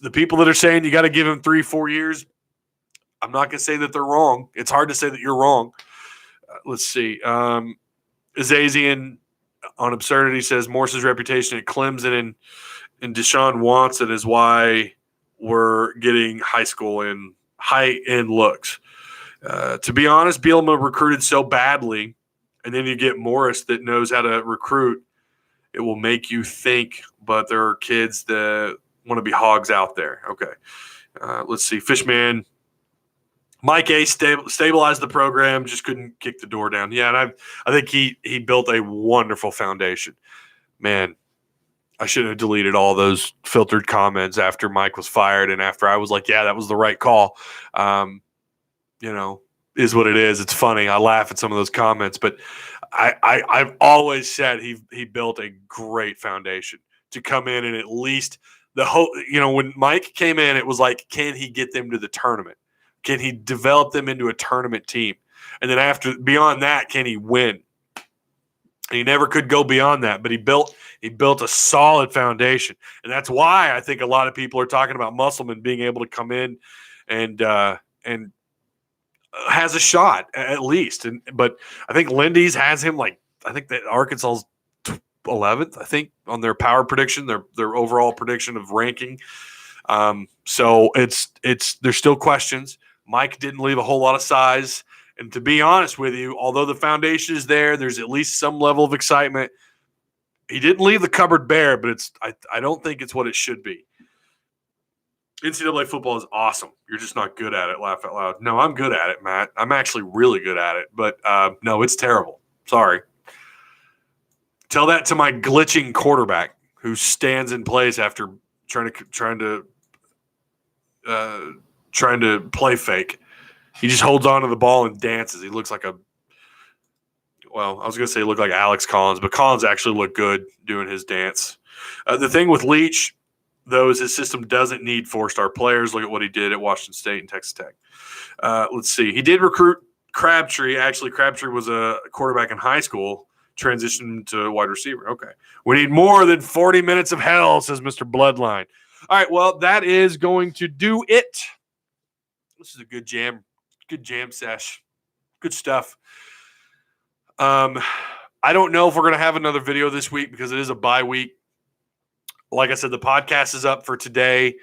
[SPEAKER 1] the people that are saying you got to give him 3-4 years, I'm not going to say that they're wrong. It's hard to say that you're wrong. Let's see. Azazian on Absurdity says Morris's reputation at Clemson and Deshaun Watson is why we're getting high school and high-end looks. To be honest, Bielema recruited so badly And then you get Morris that knows how to recruit. It will make you think, but there are kids that want to be hogs out there. Okay. Let's see. Fishman. Mike A. stabilized the program, just couldn't kick the door down. Yeah, and I think he built a wonderful foundation. Man, I shouldn't have deleted all those filtered comments after Mike was fired and after I was like, yeah, that was the right call. Is what it is. It's funny. I laugh at some of those comments, but I've always said he built a great foundation to come in and at least the whole, when Mike came in, it was like, can he get them to the tournament? Can he develop them into a tournament team? And then beyond that, can he win? And he never could go beyond that, but he built a solid foundation. And that's why I think a lot of people are talking about Musselman being able to come in and has a shot at least. But I think Lindy's has him I think that Arkansas's 11th, I think, on their power prediction, their overall prediction of ranking. So there's still questions. Mike didn't leave a whole lot of size. And to be honest with you, although the foundation is there's at least some level of excitement. He didn't leave the cupboard bare, but I don't think it's what it should be. NCAA football is awesome. You're just not good at it, laugh out loud. No, I'm good at it, Matt. I'm actually really good at it. But no, it's terrible. Sorry. Tell that to my glitching quarterback who stands in place after trying to play fake. He just holds on to the ball and dances. He looks like I was going to say he looked like Alex Collins, but Collins actually looked good doing his dance. The thing with Leach, though, is his system doesn't need 4-star players. Look at what he did at Washington State and Texas Tech. Let's see. He did recruit Crabtree. Actually, Crabtree was a quarterback in high school, transitioned to wide receiver. Okay. We need more than 40 minutes of hell, says Mr. Bloodline. All right, well, that is going to do it. This is a good jam sesh. Good stuff. I don't know if we're going to have another video this week because it is a bye week. Like I said, the podcast is up for today.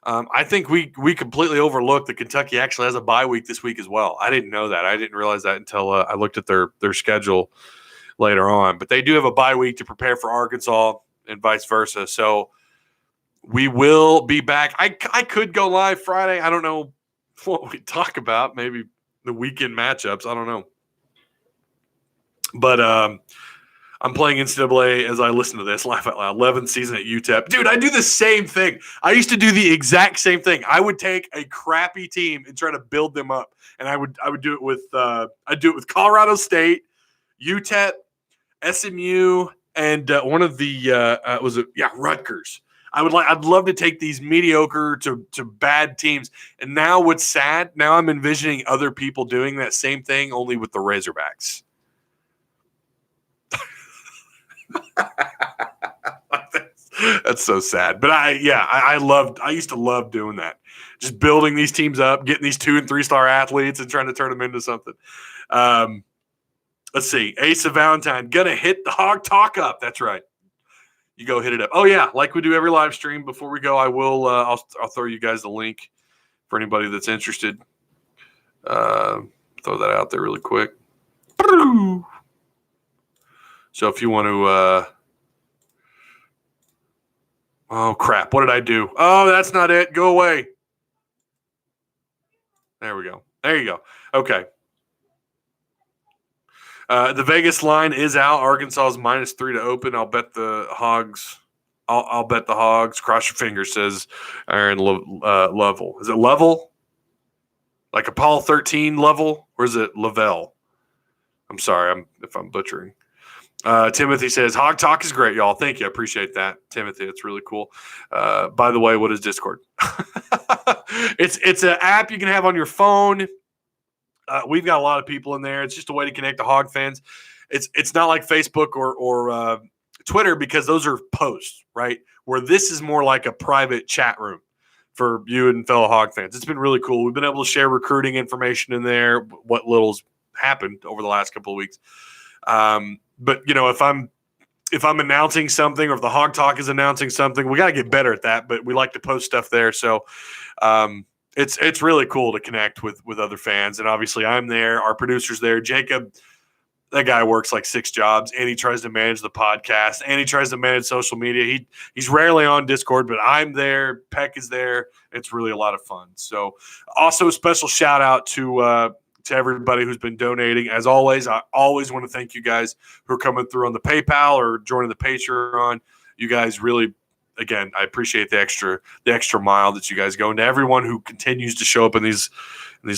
[SPEAKER 1] I think we completely overlooked that Kentucky actually has a bye week this week as well. I didn't know that. I didn't realize that until I looked at their schedule later on. But they do have a bye week to prepare for Arkansas and vice versa. So we will be back. I could go live Friday. I don't know what we talk about. Maybe the weekend matchups. I don't know. But I'm playing NCAA as I listen to this. Laugh out loud. 11th season at UTEP. Dude, I do the same thing. I used to do the exact same thing. I would take a crappy team and try to build them up. And I would do it with Colorado State, UTEP, SMU, and one of the Rutgers. I'd love to take these mediocre to bad teams. And now what's sad, now I'm envisioning other people doing that same thing only with the Razorbacks. That's so sad. But I used to love doing that. Just building these teams up, getting these 2- and 3-star athletes and trying to turn them into something. Let's see. Ace of Valentine gonna hit the Hog Talk up. That's right. You go hit it up. Oh yeah, like we do every live stream. Before we go, I will. I'll throw you guys the link for anybody that's interested. Throw that out there really quick. So if you want to, oh crap, what did I do? Oh, that's not it. Go away. There we go. There you go. Okay. The Vegas line is out. Arkansas is -3 to open. I'll bet the Hogs. I'll bet the Hogs. Cross your fingers, says Aaron Level. Is it Level? Like Apollo 13 level? Or is it Lavelle? I'm sorry if I'm butchering. Timothy says, Hog Talk is great, y'all. Thank you. I appreciate that, Timothy. It's really cool. By the way, what is Discord? It's an app you can have on your phone. We've got a lot of people in there. It's just a way to connect to Hog fans. It's not like Facebook or Twitter because those are posts, right? Where this is more like a private chat room for you and fellow Hog fans. It's been really cool. We've been able to share recruiting information in there, what little's happened over the last couple of weeks. But if I'm announcing something or if the Hog Talk is announcing something, we got to get better at that. But we like to post stuff there, so it's really cool to connect with other fans. And obviously, I'm there. Our producer's there. Jacob that guy works like 6 jobs, and he tries to manage the podcast, and he tries to manage social media. He's rarely on Discord, but I'm there. Peck is there. It's really a lot of fun. So also a special shout out to everybody who's been donating. As always, I always want to thank you guys who are coming through on the PayPal or joining the Patreon. You guys really, again, I appreciate the extra mile that you guys go. And to everyone who continues to show up in these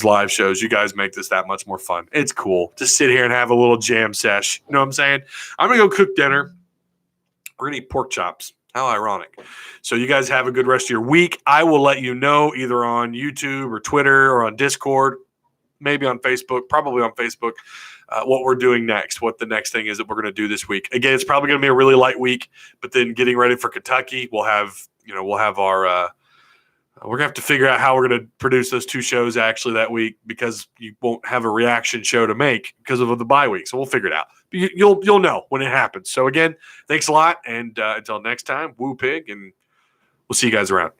[SPEAKER 1] live shows, you guys make this that much more fun. It's cool to sit here and have a little jam sesh. You know what I'm saying? I'm going to go cook dinner. We're going to eat pork chops. How ironic. So you guys have a good rest of your week. I will let you know either on YouTube or Twitter or on Discord, maybe on Facebook, probably on Facebook, what we're doing next, what the next thing is that we're going to do this week. Again, it's probably going to be a really light week, but then getting ready for Kentucky, we'll have our we're going to have to figure out how we're going to produce those 2 shows actually that week, because you won't have a reaction show to make because of the bye week. So we'll figure it out. You'll know when it happens. So again, thanks a lot. And until next time, woo pig, and we'll see you guys around.